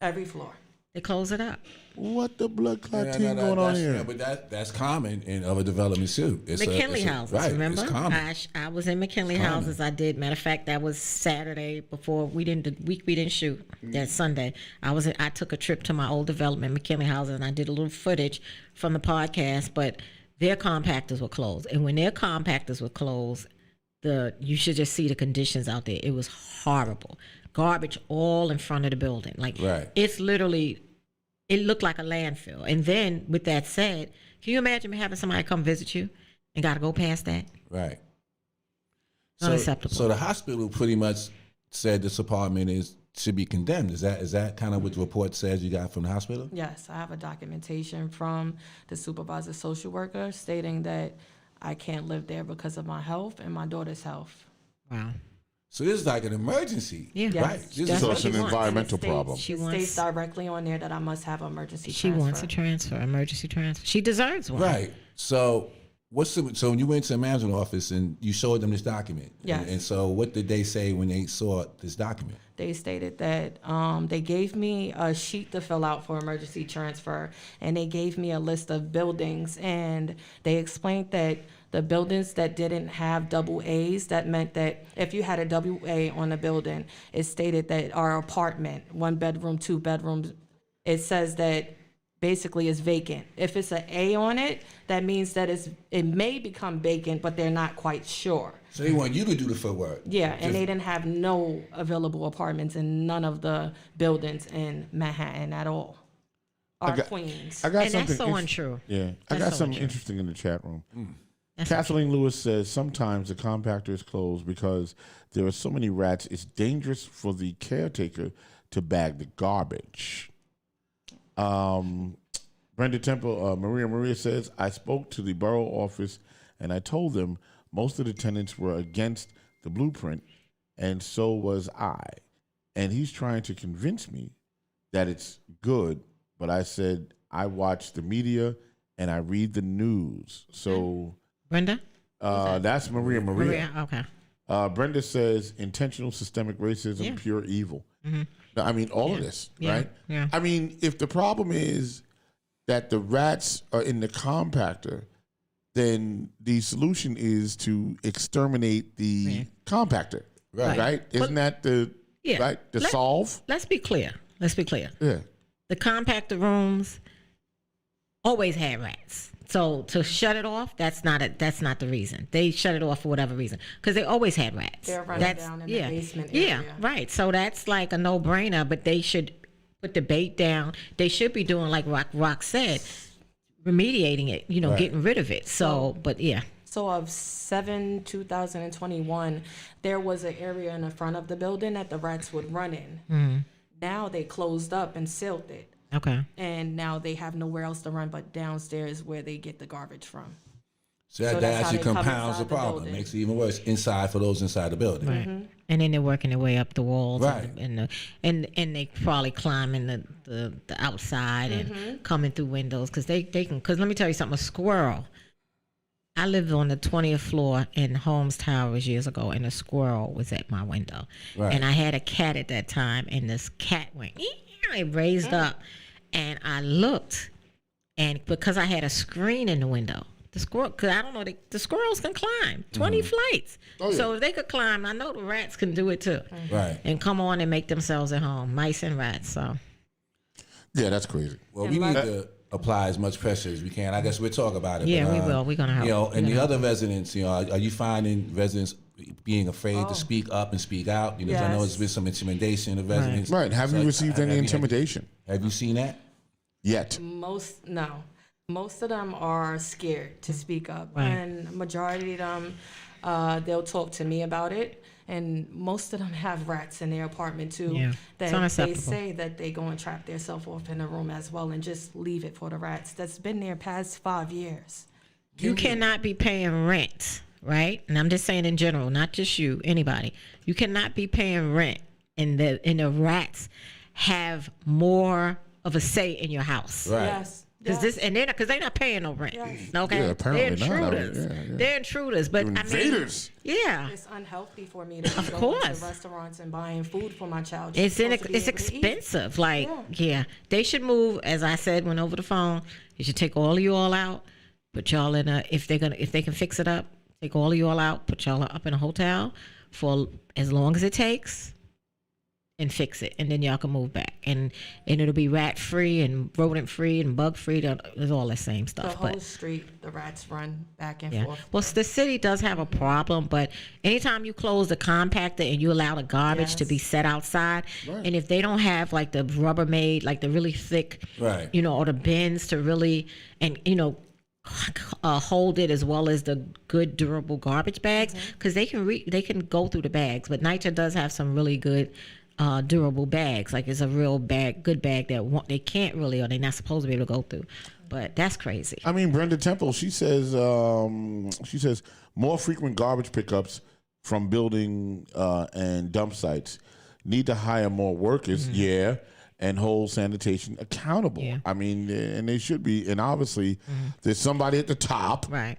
Every floor. They closed it up. What the blood clot No, team going on that's, here? yeah, but that's common in other developments too. It's McKinley it's houses, right, remember? It's common. I was in McKinley Common. houses. I did. Matter of fact, that was Saturday before we didn't the week we didn't shoot. That Sunday, I took a trip to my old development, McKinley houses, and I did a little footage from the podcast. But their compactors were closed, and when their compactors were closed, you should just see the conditions out there. It was horrible. Garbage all in front of the building. Like Right. it's literally. It looked like a landfill. And then, with that said, can you imagine having somebody come visit you and got to go past that? Right. Unacceptable. So the hospital pretty much said this apartment should be condemned. Is that kind of what the report says you got from the hospital? Yes, I have a documentation from the supervisor social worker stating that I can't live there because of my health and my daughter's health. Wow. So this is like an emergency. Yeah. Right. Yes, This that's is So what it's she an wants. environmental It states- problem. She It wants- states directly on there that I must have emergency She transfer. wants a transfer, emergency transfer. She deserves one. right. So so when you went to the management office and you showed them this document, Yes. and so what did they say when they saw this document? They stated that they gave me a sheet to fill out for emergency transfer, and they gave me a list of buildings, and they explained that the buildings that didn't have double A's, that meant that if you had a double A on a building, it stated that our apartment, 1 bedroom, 2 bedrooms, it says that basically is vacant. If it's an A on it, that means that it may become vacant, but they're not quite sure. So they want you to do the footwork. Yeah, and they didn't have no available apartments in none of the buildings in Manhattan at all. our queens. I got And something. that's so untrue. Yeah, I That's got so something untrue. interesting in the chat room. That's Kathleen Lewis says sometimes the compactor is closed because there are so many rats. It's dangerous for the caretaker to bag the garbage. Brenda Temple, Maria says, I spoke to the borough office and I told them most of the tenants were against the blueprint, and so was I. And he's trying to convince me that it's good, but I said I watch the media and I read the news. So Brenda? that's Maria. Okay. Brenda says intentional systemic racism, pure evil. I mean, all of this, right? Yeah. I mean, if the problem is that the rats are in the compactor, then the solution is to exterminate the compactor, right? Isn't that the right? The solve? Let's be clear. Yeah. The compactor rooms always had rats. So to shut it off, that's not the reason. They shut it off for whatever reason because they always had rats. They're running down in the basement area. Yeah, right. So that's like a no-brainer. But they should put the bait down. They should be doing like Rock said, remediating it. Getting rid of it. So, but yeah. So of 2021, there was an area in the front of the building that the rats would run in. Now they closed up and sealed it. Okay. And now they have nowhere else to run but downstairs where they get the garbage from. So that that's how actually they come compounds the inside the problem. building. Makes it even worse inside for those inside the building. Right. And then they're working their way up the walls, Right. and they probably climbing the outside and coming through windows because they can. Because let me tell you something, a squirrel. I lived on the 20th floor in Holmes Towers years ago, and a squirrel was at my window, Right. and I had a cat at that time, and this cat went, it raised up, and I looked, and because I had a screen in the window. The squirrel, because I don't know, the squirrels can climb 20 flights. So if they could climb, I know the rats can do it too. Right. And come on and make themselves at home, mice and rats. So Yeah, that's crazy. Well, we need to apply as much pressure as we can. I guess we'll talk about it. yeah, but, we will. We're gonna help. And the other residents, are you finding residents being afraid to speak up and speak out? I know Yes. there's been some intimidation of residents. Right. Have you received any intimidation? Have you seen that? Yet. No. Most of them are scared to speak up, Right. and majority of them, they'll talk to me about it. And most of them have rats in their apartment too. Yeah. It's That they unacceptable. say that they go and trap themselves off in a room as well, and just leave it for the rats. That's been there past 5 years. you cannot be paying rent, right? And I'm just saying in general, not just you, anybody. You cannot be paying rent, and the rats have more of a say in your house. Right. Yes. Because they're not paying no rent. Yes. Okay, Yeah, apparently they're not. intruders. Yeah. They're intruders. But Invaders. yeah, It's unhealthy for me to be going course. to restaurants and buying food for my child. it's She's supposed to be it's able to eat. expensive. Like they should move. As I said, when over the phone, you should take all of you all out, put y'all in a if they can fix it up, take all of you all out, put y'all up in a hotel for as long as it takes. And fix it, and then y'all can move back, and it'll be rat free and rodent free and bug free. It's all the same The stuff. whole But street, the rats run back and yeah, forth. well, the city does have a problem, but anytime you close the compactor and you allow the garbage to be set outside, and if they don't have like the Rubbermaid, like the really thick, Right. or the bins to really hold it as well as the good durable garbage bags, because they can go through the bags. But NYCHA does have some really good durable bags. Like it's a real good bag that they can't really, or they're not supposed to be able to go through. But that's crazy. I mean, Brenda Temple, she says more frequent garbage pickups from building and dump sites. Need to hire more workers, and hold sanitation accountable. Yeah. I mean, and they should be. And obviously, there's somebody at the top Right.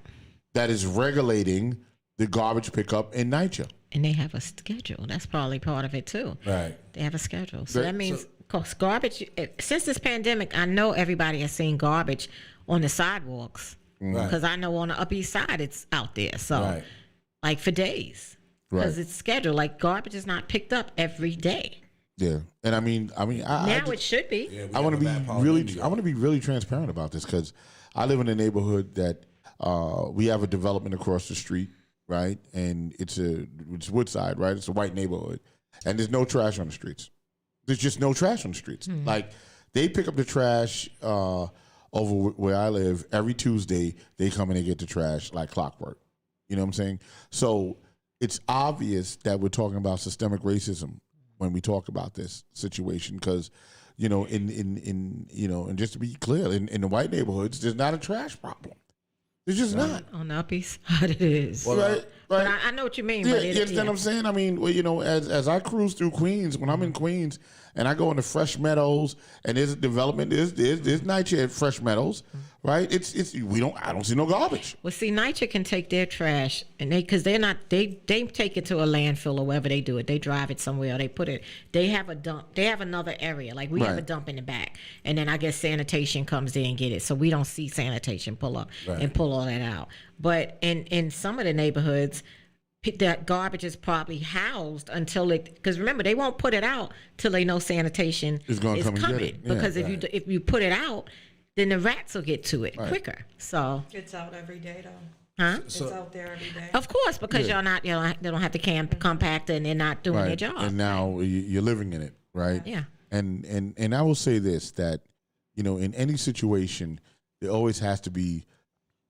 that is regulating the garbage pickup in NYCHA. And they have a schedule. That's probably part of it too. Right. They have a schedule. So Right. that means, of course, garbage. Since this pandemic, I know everybody has seen garbage on the sidewalks Right. because I know on the Upper East Side it's out there. So, Right. like for days, because it's scheduled. Like garbage is not picked up every day. Yeah, and I mean, I Now just- it should be. Yeah, we I want have to a be bad policy really, in New York. I want to be really transparent about this because I live in a neighborhood that we have a development across the street, right? And it's Woodside, right? It's a white neighborhood, and there's no trash on the streets. There's just no trash on the streets. Like They pick up the trash over where I live every Tuesday. They come and they get the trash like clockwork. You know what I'm saying? So it's obvious that we're talking about systemic racism when we talk about this situation, because and just to be clear, in the white neighborhoods, there's not a trash problem. There's just not. On the upper east side, it is. Well, right. But I know what you mean. Yeah, but you understand what I'm saying? I mean, well, as I cruise through Queens, when I'm in Queens and I go into Fresh Meadows and there's a development, there's NYCHA at Fresh Meadows, right? I don't see no garbage. Well, see, NYCHA can take their trash and they take it to a landfill or wherever they do it. They drive it somewhere or they put it. They have a dump. They have another area. Like we have a dump in the back, and then I guess sanitation comes there and get it. So we don't see sanitation pull up and pull all that out. But in some of the neighborhoods, that garbage is probably housed until because remember, they won't put it out till they know sanitation is coming. Yeah, because if you put it out, then the rats will get to it quicker. So It's out every day, though. huh? It's out there every day. Of course, because y'all not, they don't have to compact and they're not doing their job. And now you're living in it, right? Yeah. And I will say this, that in any situation, there always has to be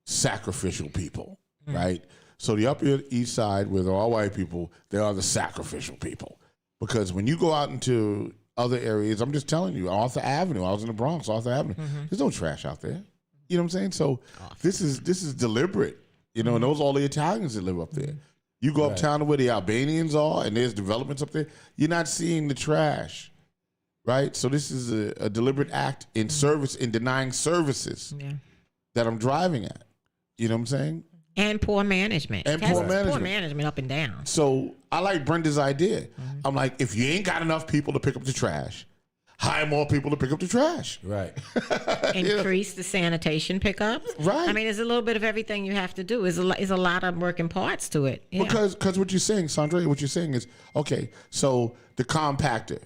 sacrificial people, right? So the Upper East Side, where they're all white people, they are the sacrificial people. Because when you go out into other areas, I'm just telling you, Arthur Avenue, I was in the Bronx, Arthur Avenue, there's no trash out there. You know what I'm saying? So this is deliberate, and those are all the Italians that live up there. You go uptown to where the Albanians are, and there's developments up there, you're not seeing the trash, right? So this is a deliberate act in service, in denying services that I'm driving at. You know what I'm saying? And poor management. Poor management up and down. So I like Brenda's idea. I'm like, if you ain't got enough people to pick up the trash, hire more people to pick up the trash. Right. Increase the sanitation pickups. Right. I mean, there's a little bit of everything you have to do. There's a lot of working parts to it. Yeah. Because what you're saying, Sandra, what you're saying is, okay, so the compactor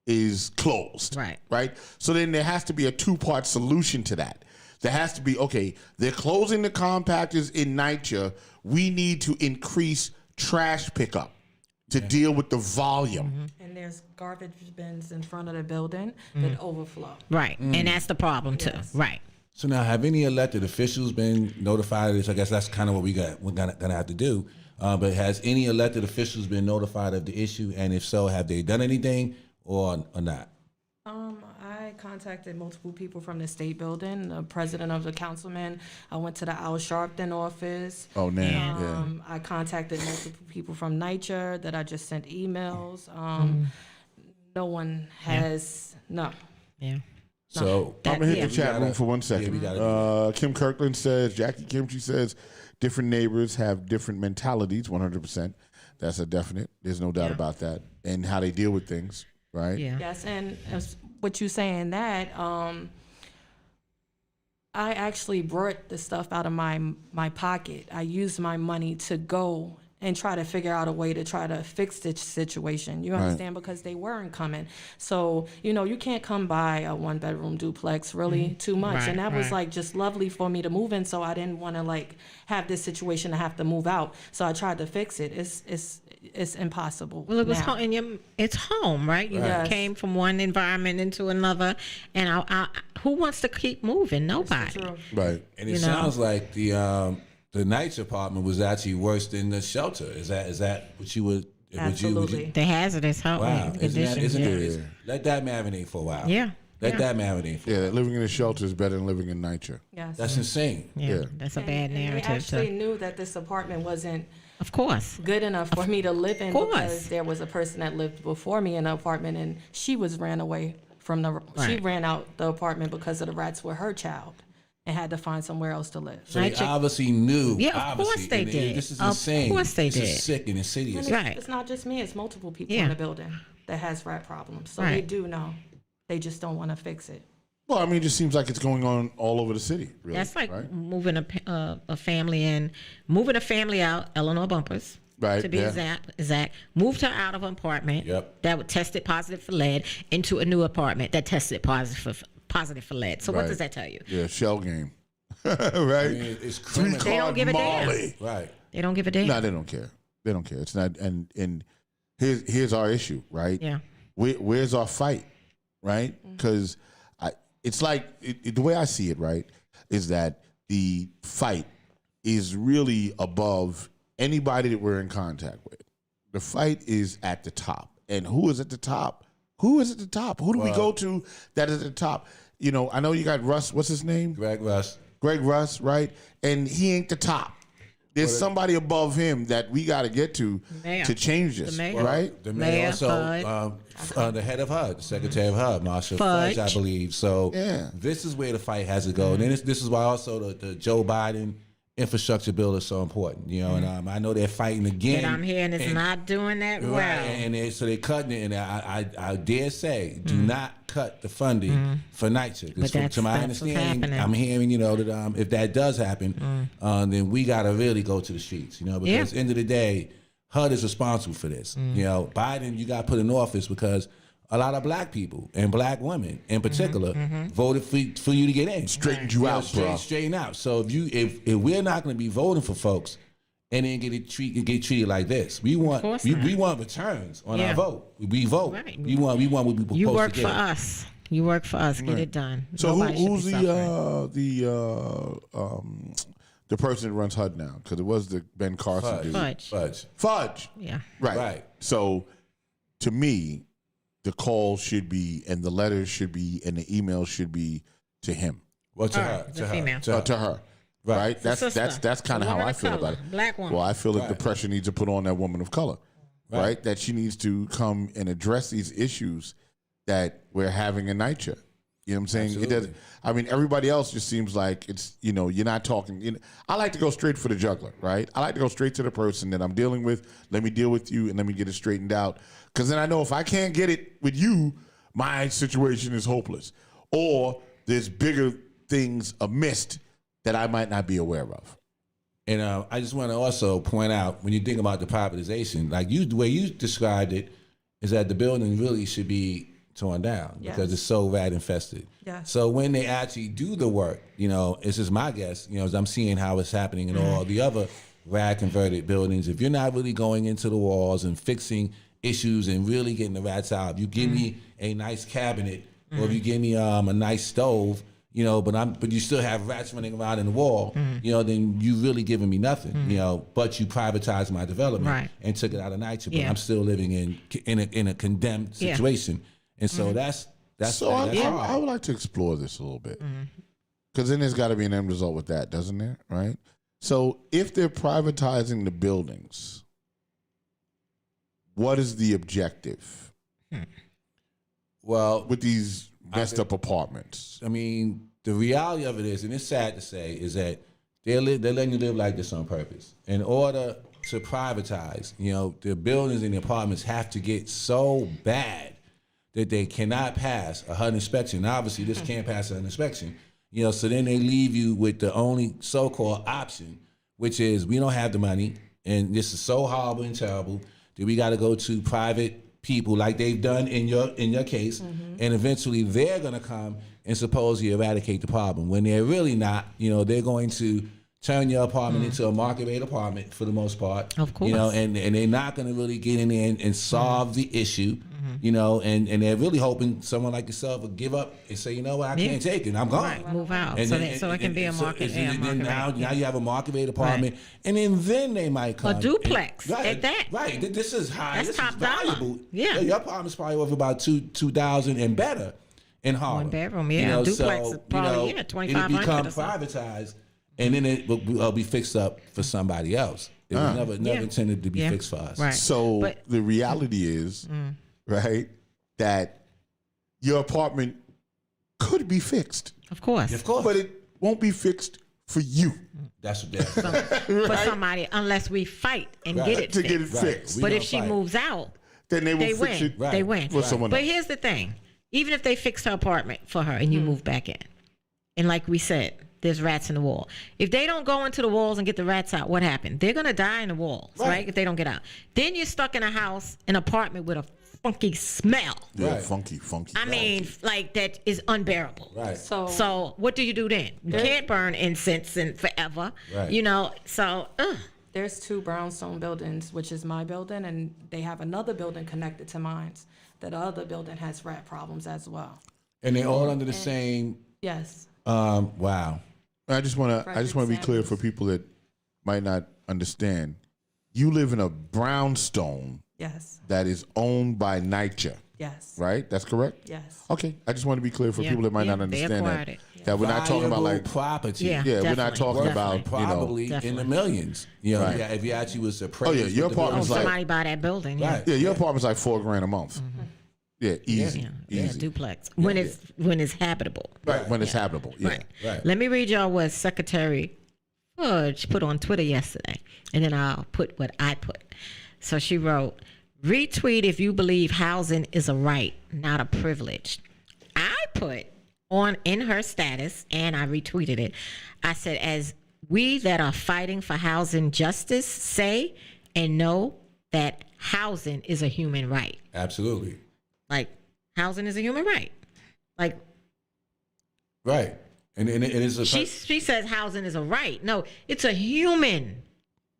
is closed. Right. Right? So then there has to be a two-part solution to that. There has to be, okay, they're closing the compactors in NYCHA. We need to increase trash pickup to deal with the volume. And there's garbage bins in front of the building that overflow. Right. And that's the problem, too. Yes. Right. So now, have any elected officials been notified of this? I guess that's kind of what we're gonna have to do. But has any elected officials been notified of the issue? And if so, have they done anything or not? I contacted multiple people from the state building, the president of the councilman. I went to the Al Sharpton office. Oh, man. I contacted multiple people from NYCHA that I just sent emails. No one has, no. Yeah. So I'm going to hit the chat gotta- room for 1 second. Kim Kirkland says, Jackie Kimchi says, different neighbors have different mentalities, 100%. That's a definite. There's no doubt about that. And how they deal with things, right? Yeah. Yes, and as what you saying that, I actually brought the stuff out of my pocket. I used my money to go and try to figure out a way to try to fix this situation. You understand? Because they weren't coming. So, you can't come by a 1-bedroom duplex really too much. Right, and that was just lovely for me to move in. So I didn't want to have this situation to have to move out. So I tried to fix it. It's impossible. Well, it was now. home, and it's home, right? You Yes. came from one environment into another, and who wants to keep moving? Nobody. True. Right. And it sounds like the NYCHA apartment was actually worse than the shelter. Is that what you would? Absolutely. The hazardous home Wow. conditions. Isn't yeah. it? Let that marinate for a while. Yeah. Let that marinate for a while. Yeah, living in a shelter is better than living in NYCHA. Yes. That's insane. Yeah, that's a bad And they narrative. actually knew that this apartment wasn't Of course. good enough for me to live in course. because there was a person that lived before me in the apartment and she ran away from she Right. ran out the apartment because of the rats with her child and had to find somewhere else to live. So they obviously knew. Yeah, of obviously, course they and did. This is Of insane. course they This did. is sick and insidious. And Right. It's not just me, it's multiple people Yeah. in the building that has rat problems. So Right. they do know. They just don't want to fix it. Well, I mean, it just seems like it's going on all over the city, really. That's like right? moving a family in, moving a family out, Eleanor Bumpers. Right, To be yeah. exact. Moved her out of an apartment Yep. that would tested positive for lead into a new apartment that tested positive for lead. So what Right. does that tell you? Yeah, shell game. right? I mean, it's criminal. They don't give a damn. Molly. Right. They don't give a damn. No, they don't care. They don't care. It's not. And here's our issue, right? Yeah. Where's our fight, right? Because it's like the way I see it, right, is that the fight is really above anybody that we're in contact with. The fight is at the top. And who is at the top? Who is at the top? Who do we go to that is at the top? You know, I know you got Russ. What's his name? Greg Russ. Greg Russ, right? And he ain't the top. There's somebody above him that we got to get to change this, right? The mayor, also, the head of HUD, the secretary of HUD, Marsha Fudge, I believe. So this is where the fight has to go. And then this is why also the Joe Biden infrastructure bill is so important, you know. And I know they're fighting again. And I'm hearing it's not doing that well. And so they're cutting it. And I dare say, do not cut the funding for NYCHA. Because to my understanding, I'm hearing, you know, that if that does happen, then we got to really go to the streets, you know, because at the end of the day, HUD is responsible for this. You know, Biden, you got put in office because a lot of black people and black women in particular voted for you to get in. Straightened you out, bro. Straighten out. So if we're not going to be voting for folks and then get treated like this, we want returns on our vote. We vote. Right. We want what we supposed You work to for get. us. You work for us. Get it done. So who's the person that runs HUD now? Because it was the Ben Carson dude. Fudge. Yeah. Right. So to me, the call should be, and the letters should be, and the email should be to him. Well, to her. To her. Right. That's kind of how I feel about it. Black woman. Well, I feel that the pressure needs to put on that woman of color. Right. That she needs to come and address these issues that we're having in NYCHA. You know what I'm saying? Absolutely. It does. I mean, everybody else just seems like it's, you know, you're not talking. You know, I like to go straight for the juggler, right? I like to go straight to the person that I'm dealing with. Let me deal with you and let me get it straightened out. Because then I know if I can't get it with you, my situation is hopeless. Or there's bigger things amiss that I might not be aware of. And I just want to also point out, when you think about the privatization, like the way you described it, is that the building really should be torn down because it's so rat infested. Yes. So when they actually do the work, you know, it's just my guess, you know, as I'm seeing how it's happening in all the other rat converted buildings, if you're not really going into the walls and fixing issues and really getting the rats out, if you give me a nice cabinet or if you give me a nice stove, you know, but you still have rats running around in the wall, you know, then you really giving me nothing, you know, but you privatized my development and took it out of NYCHA, but I'm still living in a condemned situation. And so that's I would like to explore this a little bit, because then there's got to be an end result with that, doesn't there? Right. So if they're privatizing the buildings, what is the objective? Well, with these messed up apartments. I mean, the reality of it is, and it's sad to say, is that they're letting you live like this on purpose. In order to privatize, you know, the buildings and the apartments have to get so bad that they cannot pass a HUD inspection. Obviously, this can't pass an inspection. You know, so then they leave you with the only so-called option, which is we don't have the money, and this is so horrible and terrible that we got to go to private people like they've done in your case, and eventually they're going to come and supposedly eradicate the problem when they're really not. You know, they're going to turn your apartment into a market rate apartment for the most part. Of course. You know, and they're not going to really get in there and solve the issue. You know, and they're really hoping someone like yourself would give up and say, you know what, I can't take it, I'm gone. Right, move out. And so it can be a market. Now you have a market rate apartment, and then they might come a duplex at that. Right, this is high. That's this top is dollar. valuable. Yeah, your apartment's probably worth about $2,000 and better in Harlem. 1 bedroom, yeah. You know, Duplex is probably $2,500. It become privatized, and then it will be fixed up for somebody else. It was never intended to be fixed for us. Right. So the reality is, right, that your apartment could be fixed. Of course. But it won't be fixed for you. That's what they're for somebody, unless we fight and get it fixed. Get it fixed. But if she moves out, then they will fix win. it. They win. For someone else. But here's the thing: even if they fix her apartment for her and you move back in, and like we said, there's rats in the wall. If they don't go into the walls and get the rats out, what happened? They're gonna die in the walls, right? If they don't get out, then you're stuck in a house, an apartment with a funky smell. Yeah, funky. I mean, like that is unbearable. Right. So what do you do then? You can't burn incense and forever. Right. You know. So. There's 2 brownstone buildings, which is my building, and they have another building connected to mine. That other building has rat problems as well. And they're all under the same. Yes. Wow. I just want to be clear for people that might not understand. You live in a brownstone Yes. that is owned by NYCHA, Yes. right? That's correct? Yes. Okay. I just want to be clear for Yeah, people that might yeah, not they understand acquired that. it. That we're not talking about Valuable like property. Yeah. we're not Definitely, talking definitely. about Probably in the Definitely. millions. You know, Right. if you actually was Oh, appraised. yeah, your with the apartment's building. like- Somebody buy that building. Yeah. Right. yeah, your apartment's like $4,000 a month. Yeah, easy, Yeah, yeah, easy. duplex when it's habitable. Right, when it's habitable. Yeah. Right. Right. Let me read y'all what Secretary Fudge put on Twitter yesterday, and then I'll put what I put. So she wrote, retweet if you believe housing is a right, not a privilege. I put on in her status, and I retweeted it. I said, as we that are fighting for housing justice say and know that housing is a human right. Absolutely. Like, housing is a human right. Like, Right. And it is a she says housing is a right. No, it's a human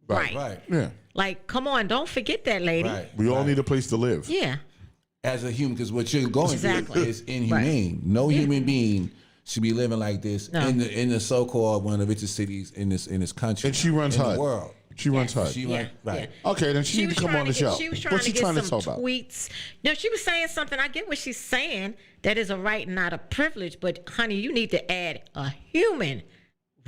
right. right. Yeah. Like, come on, don't forget that, lady. Right. We all right. need a place to live. Yeah. As a human, because what you're going Exactly. through is inhumane. No human being should be living like this No. in the so-called one of the richest cities in this country. And she runs in HUD. the world. She runs HUD. She Yeah, runs right. Okay, then she needs to come on the show. She was trying What's to she get trying to some talk about? tweets. No, she was saying something. I get what she's saying. That is a right, not a privilege. But honey, you need to add a human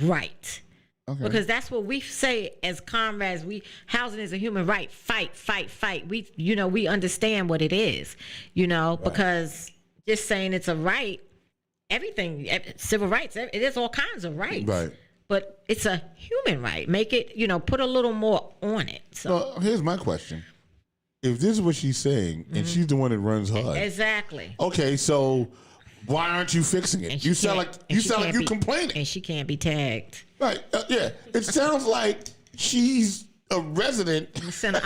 right. Okay. Because that's what we say as comrades. Housing is a human right. Fight, fight, fight. We understand what it is. Because just saying it's a right, everything, civil rights, it is all kinds of rights. Right. But it's a human right. Make it, put a little more on it. So Well, here's my question. If this is what she's saying, and she's the one that runs HUD, exactly. okay, so why aren't you fixing it? And You she sound like can't- and she can't you be- complaining. And she can't be tagged. Right? Yeah. It sounds like she's a resident I'm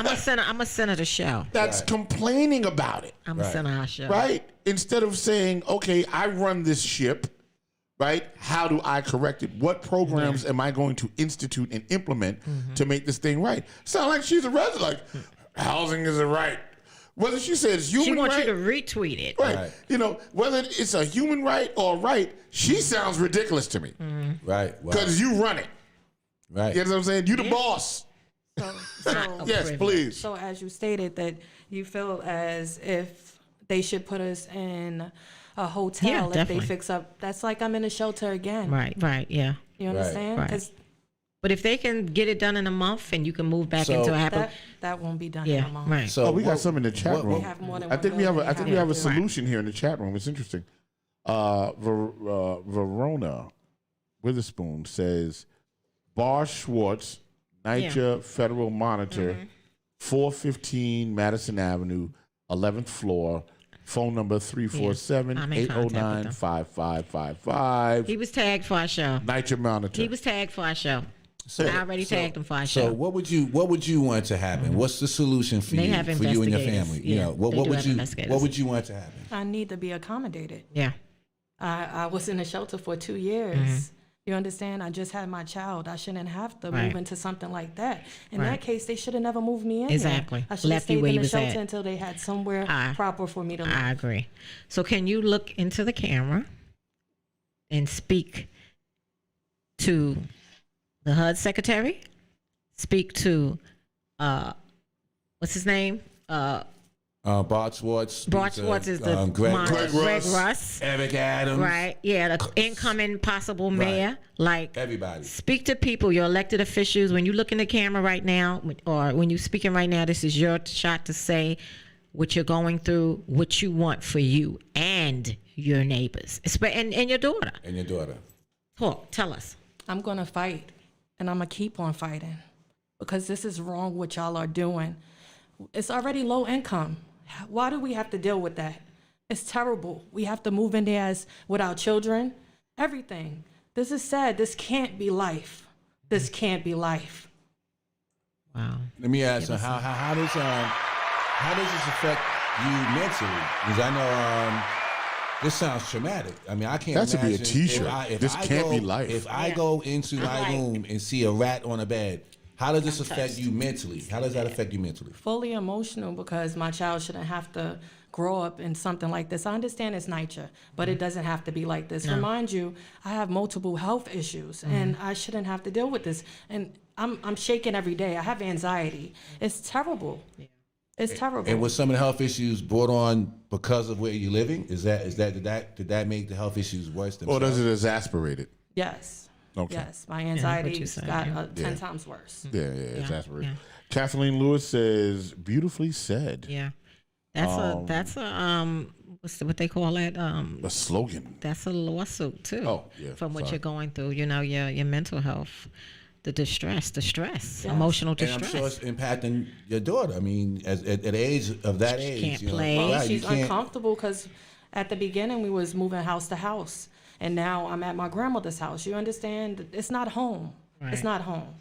gonna send her the show. that's complaining about it. I'm gonna send her our show. Right? Instead of saying, okay, I run this ship, right? How do I correct it? What programs am I going to institute and implement to make this thing right? Sound like she's a resident. Like, housing is a right. Whether she says human She wants right, you to retweet it. right? Whether it's a human right or right, she sounds ridiculous to me Right. Wow. because you run it. Right. You know what I'm saying? You the boss. So Yes, privilege. please. So as you stated that you feel as if they should put us in a hotel Yeah, if definitely. they fix up. That's like I'm in a shelter again. Right, yeah. You understand? Right. 'Cause But if they can get it done in a month and you can move back So- into a happy, that won't be done in yeah, a month. right. So We got what- some in the chat what- room. They have more than I one think we have a building. a solution here in the chat room. It's interesting. Verona Witherspoon says Bar Schwartz, NYCHA Federal Monitor, 415 Madison Avenue, 11th floor. Phone number 347-809-5555. He was tagged for our show. NYCHA Monitor. He was tagged for our show. So- I already tagged him for our So show. what would you want to happen? What's the solution for They you have and your investigators. family? Yeah, what they do would have you investigators. what would you want to happen? I need to be accommodated. Yeah. I was in a shelter for 2 years. You understand? I just had my child. I shouldn't have to Right. move into something like that. In Right. that case, they should have never moved me in. Exactly. There. I should have Left you stayed where in you the was shelter at. until they had somewhere proper for me to live. I agree. So can you look into the camera and speak to the HUD secretary? Speak to what's his name? Bart Schwartz. Bart Schwartz is the Greg Greg Russ, Russ. Eric Adams. Right. Yeah, the incoming possible mayor. Like Everybody. speak to people, your elected officials. When you look in the camera right now, or when you're speaking right now, this is your shot to say what you're going through, what you want for you and your neighbors, and your daughter. And your daughter. Talk. Tell us. I'm going to fight, and I'm going to keep on fighting because this is wrong what y'all are doing. It's already low income. Why do we have to deal with that? It's terrible. We have to move in there with our children, everything. This is sad. This can't be life. This can't be life. Wow. Let me ask you, how does this affect you mentally? Because I know this sounds traumatic. I mean, I can't. That should be a imagine T-shirt. if This I can't go- be life. If I go into my room and see a rat on a bed, how does this affect you mentally? How does that affect you mentally? Fully emotional because my child shouldn't have to grow up in something like this. I understand it's NYCHA, but it doesn't have to be like this. Remind you, I have multiple health issues, and I shouldn't have to deal with this. And I'm shaking every day. I have anxiety. It's terrible. It's terrible. And was some of the health issues brought on because of where you're living? Did that make the health issues worse than? Or does it exasperate it? Yes. Okay. Yes, my anxiety you're saying, got 10 times worse. Yeah, exasperate. yeah. Kathleen Lewis says, beautifully said. Yeah. That's what they call it? A slogan. That's a lawsuit too. Oh, yeah, From what sorry. you're going through, your mental health, the stress, emotional And I'm distress. sure it's impacting your daughter. I mean, at the age of that age, can't you know, play. right, you She's can't- uncomfortable because at the beginning we was moving house to house, and now I'm at my grandmother's house. You understand? It's not home. Right. It's not home.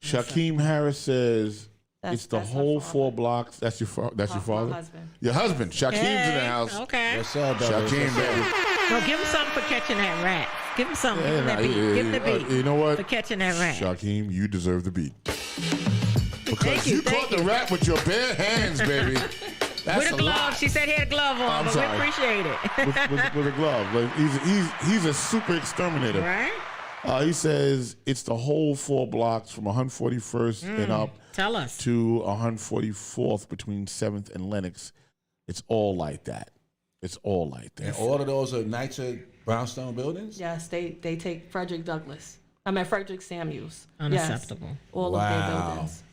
Shaquem Harris says, it's the that's my whole father. 4 blocks. That's your father? My husband. Your husband. Shaquem's in the house. Okay. What's up, brother? Shaquem, baby. No, give him something for catching that rat. Give him something. Yeah, give him that nah, beat. yeah, Give him the yeah. beat. You know what? For catching that rat. Shaquem, you deserve the beat. Because Thank you, you thank caught the you. rat with your bare hands, baby. That's With a a glove. lot. She said he had a glove on, I'm but sorry. we appreciate it. with a glove. Like he's a super exterminator. Right? He says it's the whole 4 blocks from 141st and up Tell us. to 144th between 7th and Lenox. It's all like that. It's all like that. And all of those are NYCHA brownstone buildings? Yes, they take Frederick Douglass. Freddie Samuels. Unacceptable. Yes, all of their buildings.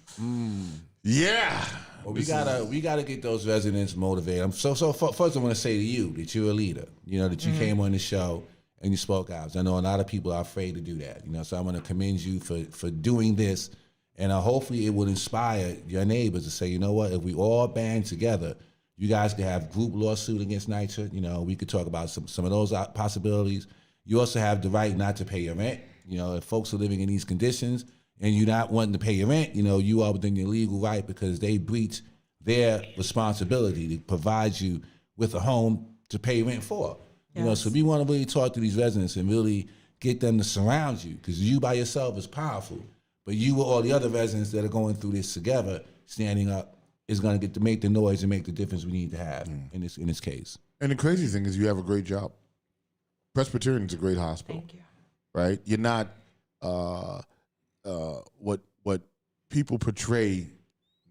Yeah. Well, we gotta get those residents motivated. First I want to say to you that you're a leader. You know that you came on the show and you spoke out. I know a lot of people are afraid to do that. You know, so I want to commend you for doing this, and hopefully it will inspire your neighbors to say, you know what, if we all band together, you guys could have group lawsuit against NYCHA. You know, we could talk about some of those possibilities. You also have the right not to pay your rent. You know, if folks are living in these conditions and you're not wanting to pay your rent, you know, you are within your legal right because they breach their responsibility to provide you with a home to pay rent for. You know, so we want to really talk to these residents and really get them to surround you because you by yourself is powerful, but you with all the other residents that are going through this together, standing up, is going to get to make the noise and make the difference we need to have in this case. And the crazy thing is you have a great job. Presbyterian's a great hospital. Thank you. Right? You're not what people portray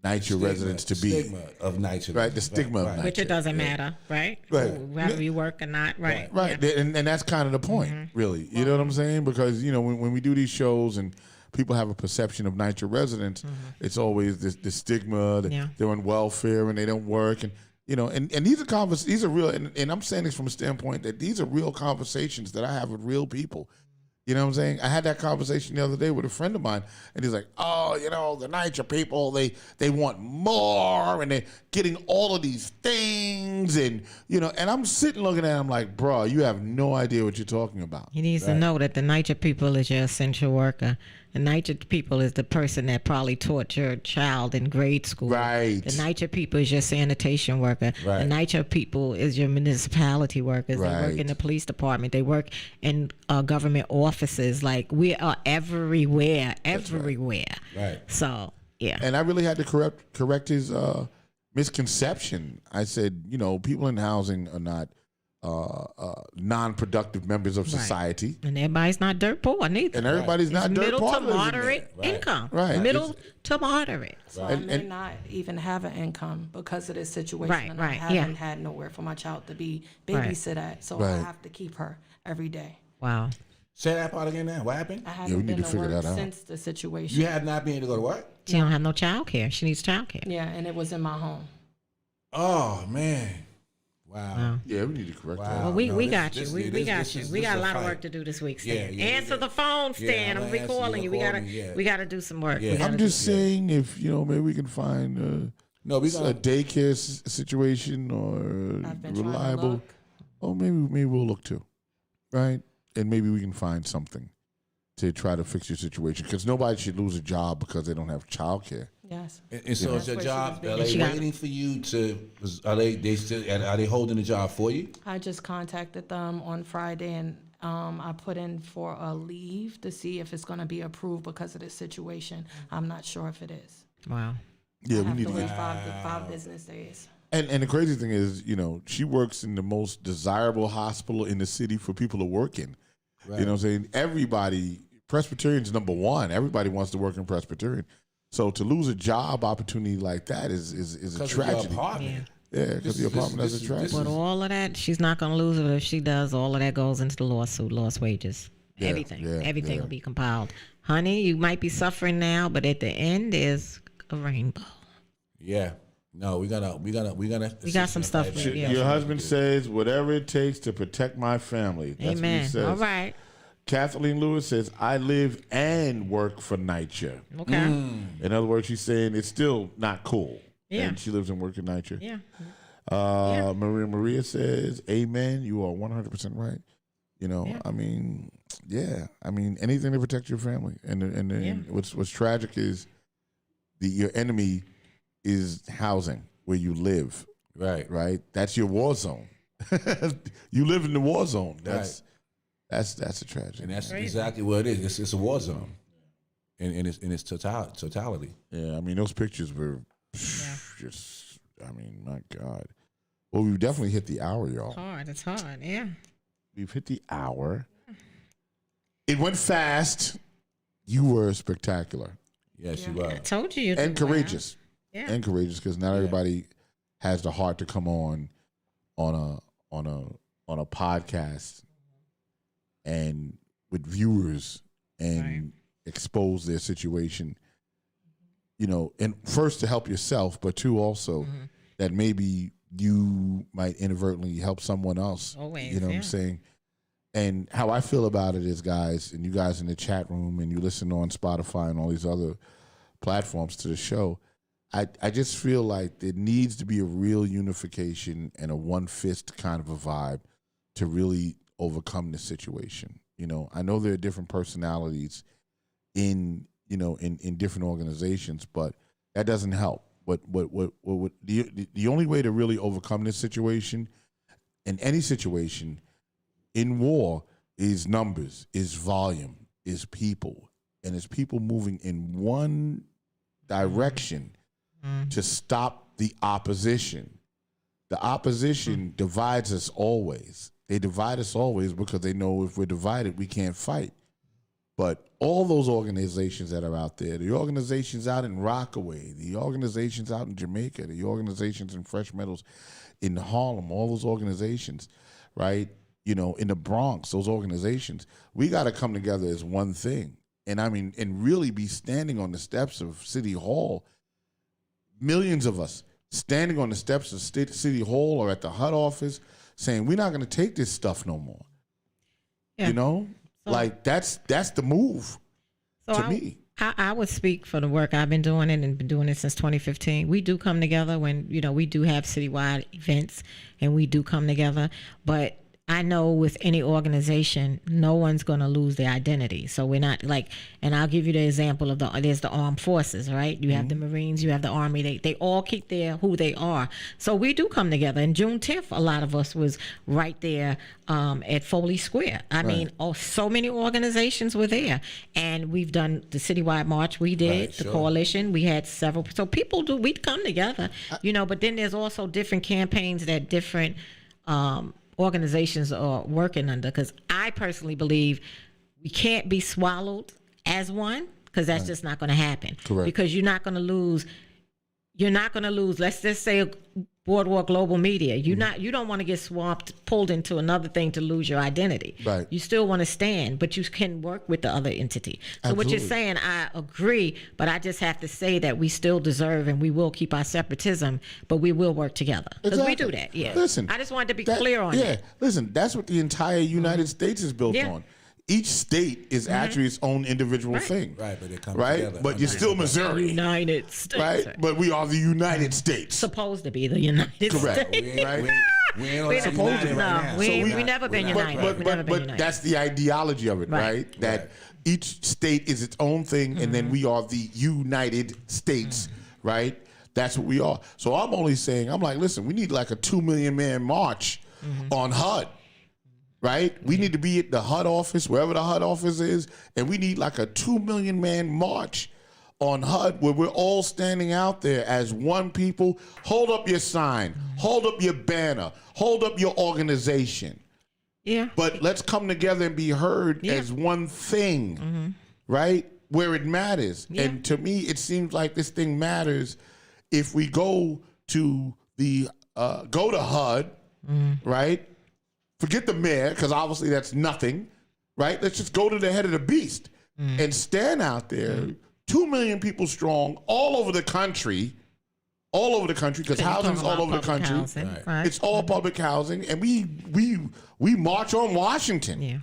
NYCHA residents to be. Stigma of NYCHA. Right, the stigma of NYCHA. Which it doesn't matter, right? Right. Whether you work or not, right? Right, and that's kind of the point, really. You know what I'm saying? Because, you know, when we do these shows and people have a perception of NYCHA residents, it's always this stigma that they're on welfare and they don't work. And, you know, and these are real, and I'm saying this from a standpoint that these are real conversations that I have with real people. You know what I'm saying? I had that conversation the other day with a friend of mine, and he's like, oh, you know, the NYCHA people, they want more, and they're getting all of these things, and, you know, and I'm sitting looking at him like, bro, you have no idea what you're talking about. He needs to know that the NYCHA people is your essential worker. The NYCHA people is the person that probably taught your child in grade school. Right. The NYCHA people is your sanitation worker. Right. The NYCHA people is your municipality workers. They work in the police department. They work in government offices. Like, we are everywhere. Right. So, yeah. And I really had to correct his misconception. I said, you know, people in housing are not non-productive members of society. And everybody's not dirt poor neither. And everybody's not dirt middle poor. to moderate income. Right. Middle to moderate. So I may not even have an income because of this situation. Right, and right, I haven't had nowhere for my child to be babysit at. So I have to keep her every day. Wow. Say that part again now. What happened? I we haven't need been to to figure work that out. since the situation. You have not been able to go to work? She don't have no child care. She needs child care. Yeah, and it was in my home. Oh, man. Wow. Yeah, we need to correct that. Well, we got you. We got this you. is- We this got is a lot of fight. work to do this week, Stan. Yeah, Answer the phone, Stan. I'm I'm gonna answer recalling you. your We call, yeah. we gotta do some work. Yeah. We gotta I'm do just saying, if, you know, maybe we can find No, we a gonna daycare situation or I've been trying to reliable. look. Oh, maybe we'll look too, right? And maybe we can find something to try to fix your situation, because nobody should lose a job because they don't have childcare. Yes. And so is your That's where she job, was are being- they She got- waiting for you to, are they holding the job for you? I just contacted them on Friday, and I put in for a leave to see if it's going to be approved because of this situation. I'm not sure if it is. Wow. Yeah, I we have need to to wait get. 5 business days. And the crazy thing is, she works in the most desirable hospital in the city for people to work in. Right. You know what I'm saying? Everybody, Presbyterian's number one. Everybody wants to work in Presbyterian. So to lose a job opportunity like that is a tragedy. Yeah, because the apartment is a tragedy. But all of that, she's not going to lose it. If she does, all of that goes into the lawsuit, lost wages. Yeah, Everything will be compiled. Honey, you might be suffering now, but at the end is a rainbow. Yeah. No, we got some stuff for you. Your husband says, whatever it takes to protect my family. That's Amen. what he says. All right. Kathleen Lewis says, I live and work for NYCHA. Okay. In other words, she's saying it's still not cool. Yeah. And she lives and works in NYCHA. Yeah. Maria says, amen. You are 100% right. I mean, anything to protect your family. And what's tragic is your enemy is housing where you live. Right. That's your war zone. You live in the war zone. That's a tragedy. And that's exactly what it is. It's a war zone, in its totality. Yeah, I mean those pictures were just. I mean, my God. Well, we've definitely hit the hour, y'all. It's hard. Yeah. We've hit the hour. It went fast. You were spectacular. Yes, you were. I told you. And courageous. Yeah. And courageous, because not everybody has the heart to come on a podcast and with viewers and expose their situation. And first to help yourself, but two also that maybe you might inadvertently help someone else. Always, what I'm saying? And how I feel about it is, guys, and you guys in the chat room and you listen on Spotify and all these other platforms to the show, I just feel like there needs to be a real unification and a one fist kind of a vibe to really overcome the situation. I know there are different personalities in different organizations, but that doesn't help. The only way to really overcome this situation, in any situation, in war, is numbers, is volume, is people, and it's people moving in one direction to stop the opposition. The opposition divides us always. They divide us always because they know if we're divided, we can't fight. But all those organizations that are out there, the organizations out in Rockaway, the organizations out in Jamaica, the organizations in Fresh Meadows, in Harlem, all those organizations, right? In the Bronx, those organizations, we got to come together as one thing. And really be standing on the steps of City Hall, millions of us standing on the steps of City Hall or at the HUD office saying, we're not going to take this stuff no more. Yeah. That's the move to me. I would speak for the work I've been doing it and been doing it since 2015. We do come together when, we do have citywide events and we do come together. But I know with any organization, no one's going to lose their identity. So we're not and I'll give you the example of there's the armed forces, right? You have the Marines, you have the Army. They all keep who they are. So we do come together. And Juneteenth, a lot of us was right there at Foley Square. I mean, so many organizations were there. And we've done the citywide march. We did, the coalition. We had several. So people we'd come together, but then there's also different campaigns that different organizations are working under, because I personally believe we can't be swallowed as one, because that's just not going to happen. Correct. Because you're not going to lose. Let's just say Boardwalk Global Media. You don't want to get swamped, pulled into another thing to lose your identity. Right. You still want to stand, but you can work with the other entity. So what you're saying, I agree, but I just have to say that we still deserve and we will keep our separatism, but we will work together. Because we do that. Yeah. Listen, I just wanted to be clear on that. Yeah. Listen, that's what the entire United States is built on. Each state is actually its own individual thing. Right, but it comes right? together. But you're still Missouri. United States. Right? But we are the United States. Supposed to be the United Correct. States. Right? We ain't on supposed to be. We've never been united. But that's the ideology of it, right? That each state is its own thing, and then we are the United States, right? That's what we are. So I'm only saying, listen, we need like a 2 million man march on HUD. Right? We need to be at the HUD office, wherever the HUD office is, and we need like a 2 million man march on HUD where we're all standing out there as one people. Hold up your sign, hold up your banner, hold up your organization. Yeah. But let's come together and be heard as one thing, right? Where it matters. Yeah. And to me, it seems like this thing matters if we go to the go to HUD, right? Forget the mayor, because obviously that's nothing, right? Let's just go to the head of the beast and stand out there, 2 million people strong, all over the country, because housing's all over the country. Housing, right. It's all public housing, and we march on Washington. Yeah.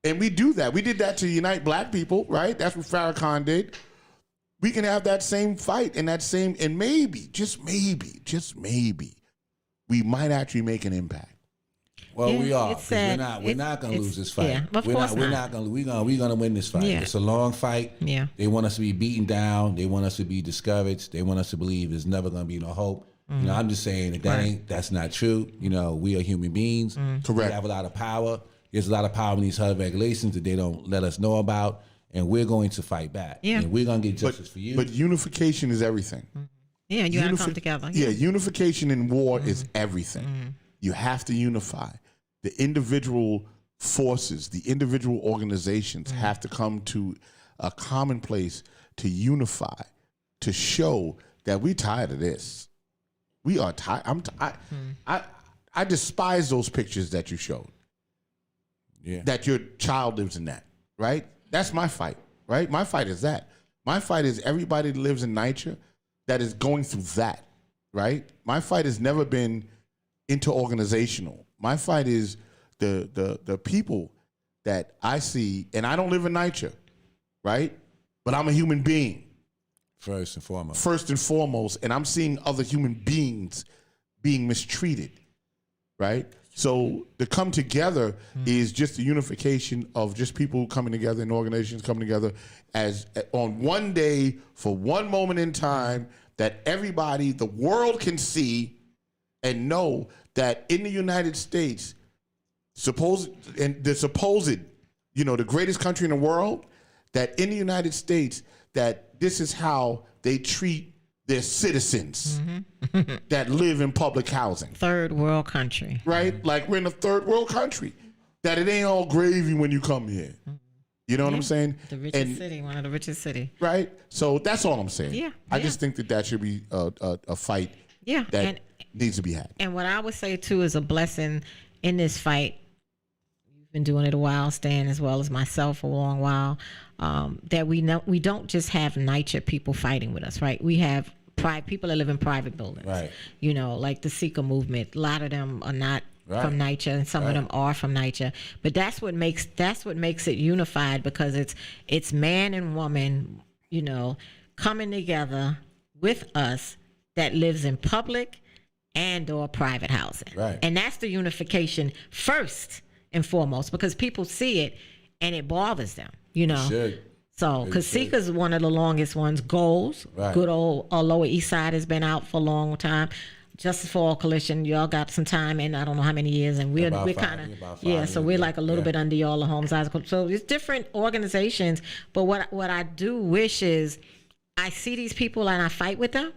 And we do that. We did that to unite black people, right? That's what Farrakhan did. We can have that same fight and maybe, just maybe, we might actually make an impact. Well, Yeah, we are. it's 'Cause sad. We're not going to lose this fight. Yeah, of course We're not. not going to. We're going to win this fight. Yeah. It's a long fight. Yeah. They want us to be beaten down. They want us to be discouraged. They want us to believe there's never going to be no hope. You know, I'm just saying that's not true. You know, we are human beings. Correct. We have a lot of power. There's a lot of power in these HUD regulations that they don't let us know about, and we're going to fight back. Yeah. And we're going to get justice for you. But unification is everything. Yeah, you got to come together. Yeah, unification in war is everything. You have to unify. The individual forces, the individual organizations have to come to a common place to unify, to show that we tired of this. We are tired. I despise those pictures that you showed. Yeah. That your child lives in that, right? That's my fight, right? My fight is that. My fight is everybody that lives in NYCHA that is going through that, right? My fight has never been interorganizational. My fight is the people that I see, and I don't live in NYCHA, right? But I'm a human being. First and foremost. First and foremost, and I'm seeing other human beings being mistreated, right? So to come together is just the unification of just people coming together and organizations coming together as on one day for one moment in time that everybody, the world can see and know that in the United States, the greatest country in the world, that in the United States, that this is how they treat their citizens that live in public housing. Third world country. Right? Like we're in a third world country. That it ain't all gravy when you come here. You know what I'm saying? The richest city, one of the richest cities. Right? So that's all I'm saying. Yeah, I yeah. just think that should be a fight Yeah. that needs to be had. And what I would say too is a blessing in this fight. You've been doing it a while, Stan, as well as myself for a long while. That we don't just have NYCHA people fighting with us, right? We have people that live in private buildings, Right. You know, like the Seeker movement. A lot of them are not from NYCHA, and some of them are from NYCHA. But that's what makes it unified, because it's man and woman, you know, coming together with us that lives in public and or private housing. Right. And that's the unification first and foremost, because people see it and it bothers them, you know. Should. So, because Seeker's one of the longest ones. Goals, Right. good old Lower East Side has been out for a long time. Justice for All Coalition, y'all got some time in, I don't know how many years, and we're About kind five of, yeah, so years, we're like a little yeah. bit under y'all, the Homes Eyes. So it's different organizations, but what I do wish is I see these people and I fight with them,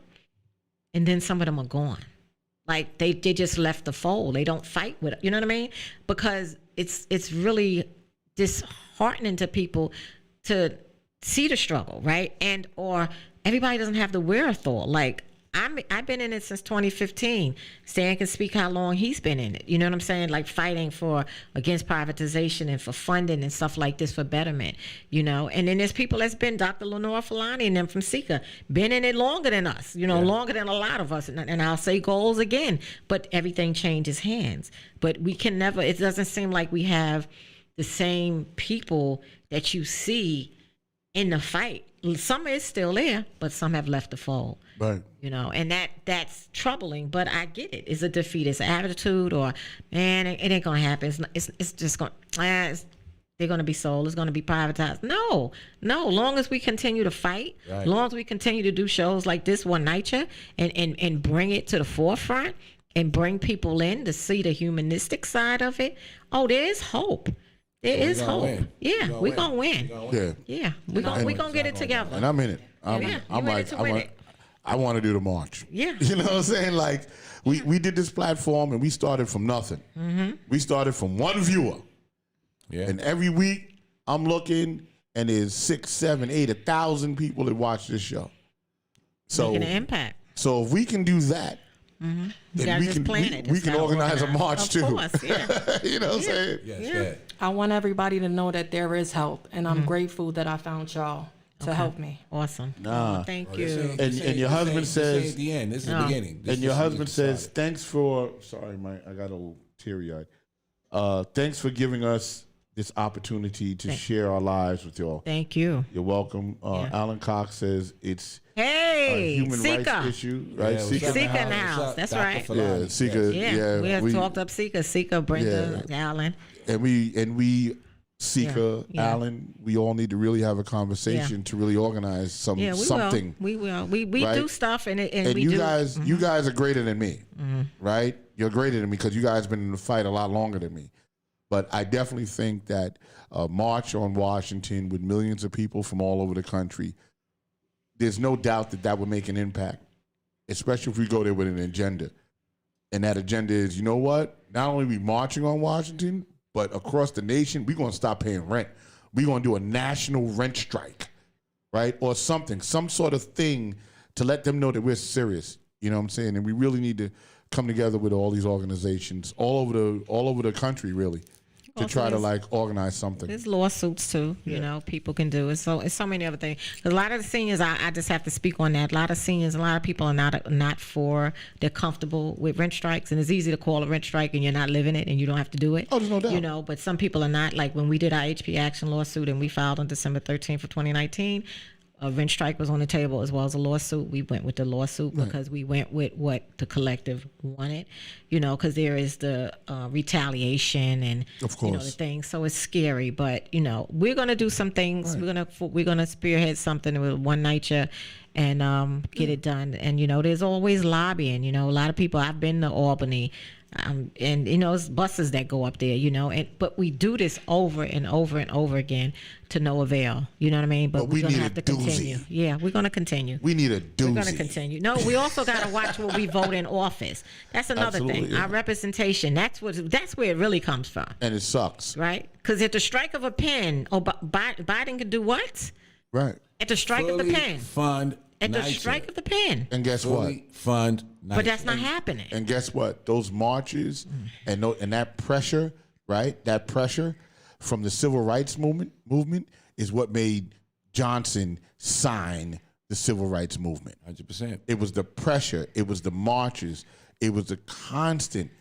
and then some of them are gone. Like they just left the fold. They don't fight with it. You know what I mean? Because it's really disheartening to people to see the struggle, right? And or everybody doesn't have the wherewithal. Like I've been in it since 2015. Stan can speak how long he's been in it. You know what I'm saying? Like fighting against privatization and for funding and stuff like this for betterment, you know? And then there's people that's been, Dr. Lenore Fulani and them from Seeker, been in it longer than us, you know, longer than a lot of us. And I'll say goals again, but everything changes hands. But we can never, it doesn't seem like we have the same people that you see in the fight. Some is still there, but some have left the fold. Right. You know, and that's troubling, but I get it. It's a defeatist attitude, or man, it ain't gonna happen. It's just gonna, they're gonna be sold. It's gonna be privatized. No. Long as we continue to fight, Right. long as we continue to do shows like this one, NYCHA, and bring it to the forefront and bring people in to see the humanistic side of it. Oh, there is hope. There is hope. Win. Yeah, we're gonna win. Yeah. Yeah, we're gonna get it together. And I'm in it. I'm you in like, it to win it. I want to do the march. Yeah. You know what I'm saying? Like, we did this platform and we started from nothing. Mm-hmm. We started from one viewer. Yeah. And every week I'm looking and there's 6, 7, 8, 1,000 people that watch this show. So, Making an impact. so if we can do that, You then gotta we just can plan it. we Just can gotta organize a march Of too. course, yeah. You know what I'm saying? Yes, Yeah. yeah. I want everybody to know that there is help, and I'm grateful that I found y'all to help me. Awesome. Nah. Oh, thank Well, you. this ain't- And this your ain't- husband this says- ain't the end. This is No. the beginning. This And your is husband just says, started. "Thanks for sorry, I got a little teary eyed. Thanks for giving us this opportunity to share our lives with y'all. Thank you. You're welcome." Yeah. Alan Cox says it's a Hey, human rights Sika. issue, right? Yeah, what's Sika? up, Sika in the What's house. up, That's Dr. right. Filani? Yeah, Sika. Yeah, Yeah, we have talked up Sika, Brenda, Allen. and we Sika, Yeah. Alan, we all need to really have a conversation to really organize Yeah, we something. will. We will. We right? do stuff, and And we you do. guys, you guys are greater than me, right? You're greater than me because you guys been in the fight a lot longer than me. But I definitely think that a march on Washington with millions of people from all over the country, there's no doubt that that would make an impact, especially if we go there with an agenda. And that agenda is, you know what? Not only are we marching on Washington, but across the nation, we're going to stop paying rent. We're going to do a national rent strike, right? Or something, some sort of thing to let them know that we're serious. You know what I'm saying? And we really need to come together with all these organizations all over the country, really, to Also, try to there's- like organize something. There's lawsuits too, you know, people can do it. So it's so many other things. A lot of the seniors, I just have to speak on that. A lot of seniors, a lot of people are not for. They're comfortable with rent strikes, and it's easy to call a rent strike and you're not living it and you don't have to do it. Oh, there's no doubt. You know, but some people are not. Like when we did our HP action lawsuit and we filed on December 13th of 2019. A rent strike was on the table as well as a lawsuit. We went with the lawsuit because we went with what the collective wanted, you know, because there is the retaliation and Of you know, course. the things. So it's scary, but you know, we're gonna do some things. We're gonna spearhead something with NYCHA and get it done. And you know, there's always lobbying. You know, a lot of people. I've been to Albany. And you know, it's buses that go up there, you know, but we do this over and over and over again to no avail. You know what I mean? But we we're gonna need have a to continue. doozy. Yeah, we're gonna continue. We need a We're doozy. gonna continue. No, we also gotta watch what we vote in office. That's another Absolutely, thing. yeah. Our representation. That's where it really comes from, And it sucks. right? Because at the strike of a pen, Biden can do what? Right. At the strike of the Fully pen. Fund At the NYCHA. strike of the pen. And guess what? Fully fund NYCHA. But that's not happening. And guess what? Those marches and that pressure, right? That pressure from the civil rights movement is what made Johnson sign the civil rights movement. 100%. It was the pressure. It was the marches. It was the constant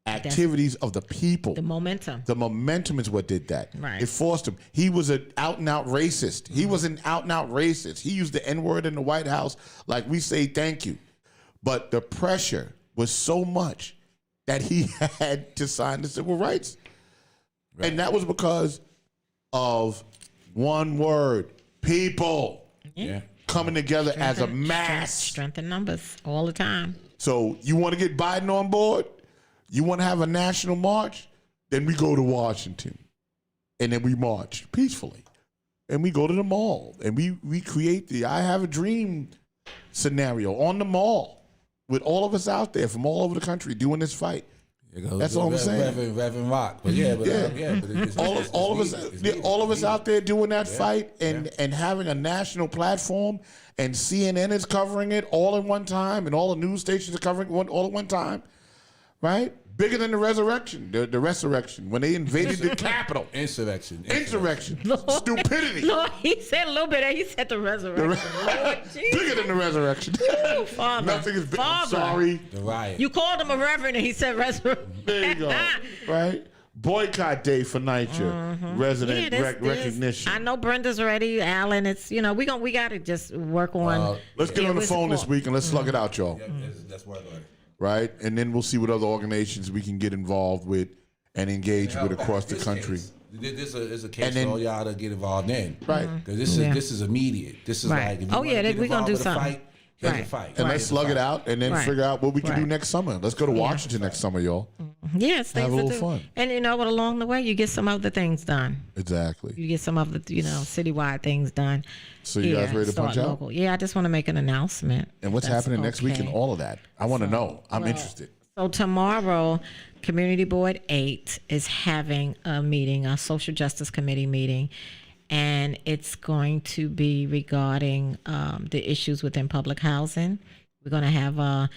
activities of the people. The momentum. The momentum is what did that. Right. It forced him. He was an out and out racist. He was an out and out racist. He used the N word in the White House like we say thank you. But the pressure was so much that he had to sign the civil rights. And that was because of one word, people Yeah. coming together as a mass. Strength in numbers all the time. So you want to get Biden on board? You want to have a national march? Then we go to Washington. And then we march peacefully. And we go to the mall. And we create the I Have a Dream scenario on the mall with all of us out there from all over the country doing this fight. That's all I'm saying. Reverend Rock. But yeah, but it's, All of us, it's needed. all of us It's out there doing that Yeah. fight and having a national platform, and CNN is covering it all in one time, and all the news stations are covering it all at one time, right? Bigger than the resurrection, the resurrection when they invaded the Capitol. Insurrection. Insurrection, stupidity. Lord, he said a little bit. He said the resurrection. Lord, Bigger than the resurrection. Ooh, Father. Nothing is big. I'm Father. sorry. The riot. You called him a reverend, and he said resurrection. There you go. Right. Boycott day for NYCHA. Resident recognition. I know Brenda's ready. Alan, it's we got to just work on. Let's get on the phone this week and let's slug it out, y'all. That's worth it. Right? And then we'll see what other organizations we can get involved with and engage with across the country. This is a case And then- for all y'all to get involved in. Right. Because this is immediate. This is Right. like, if you Oh, wanna yeah, get we gonna involved do with a something. fight, Catch a Right. fight. And let's slug it out and then Right. figure out what we can do Right. next summer. Let's go to Washington next summer, y'all. Yes, things Have a to little do. fun. And you know what? Along the way, you get some other things done. Exactly. You get some of the citywide things done. So you guys ready to start punch out? local. Yeah, I just want to make an announcement. And what's That's happening next week and okay. all of that? I want to know. I'm interested. So tomorrow, Community Board 8 is having a meeting, a social justice committee meeting, and it's going to be regarding the issues within public housing. We're going to have the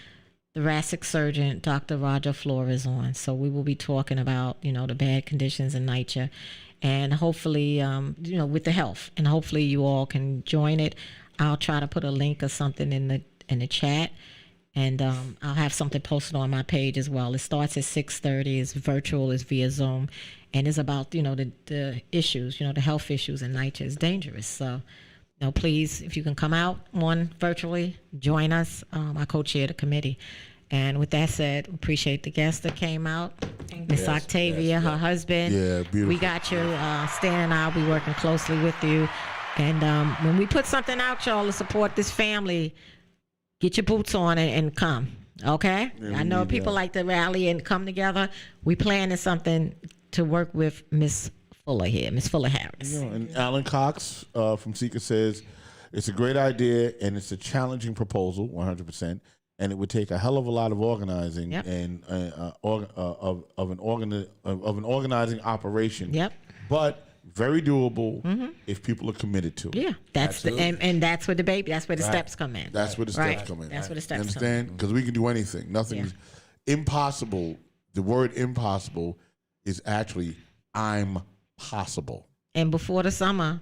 thoracic surgeon, Dr. Roger Flores, on. So we will be talking about, the bad conditions in NYCHA, and hopefully, with the health, and hopefully you all can join it. I'll try to put a link or something in the chat. And I'll have something posted on my page as well. It starts at 6:30. It's virtual. It's via Zoom, and it's about the issues, the health issues in NYCHA is dangerous. So, please, if you can come out virtually, join us. I co-chair the committee. And with that said, appreciate the guests that came out. Miss Octavia, her husband. Yeah, beautiful. We got you. Stan and I will be working closely with you. And when we put something out, y'all, to support this family, get your boots on and come, okay? Yeah, I know need people that. like to rally and come together. We planning something to work with Miss Fuller here, Miss Fuller Harris. And Alan Cox from Seeker says, it's a great idea and it's a challenging proposal, 100%. And it would take a hell of a lot of organizing Yep. and of an organizing operation. Yep. But very doable if people are committed to it. Yeah, that's and that's where that's where the steps come in. That's where the steps come in. That's where the You steps come in. understand? Because we can do anything. Nothing's impossible. The word impossible is actually I'm possible. And before the summer,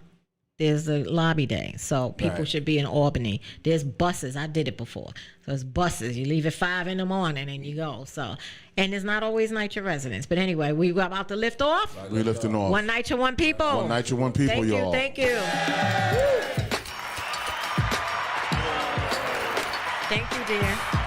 there's a lobby day. So people Right. should be in Albany. There's buses. I did it before. So it's buses. You leave at 5 in the morning and you go. So, and it's not always NYCHA residents. But anyway, we about to lift off. We lifting off. One NYCHA, one people. One NYCHA, one people, Thank y'all. you. Thank you. Thank you, dear.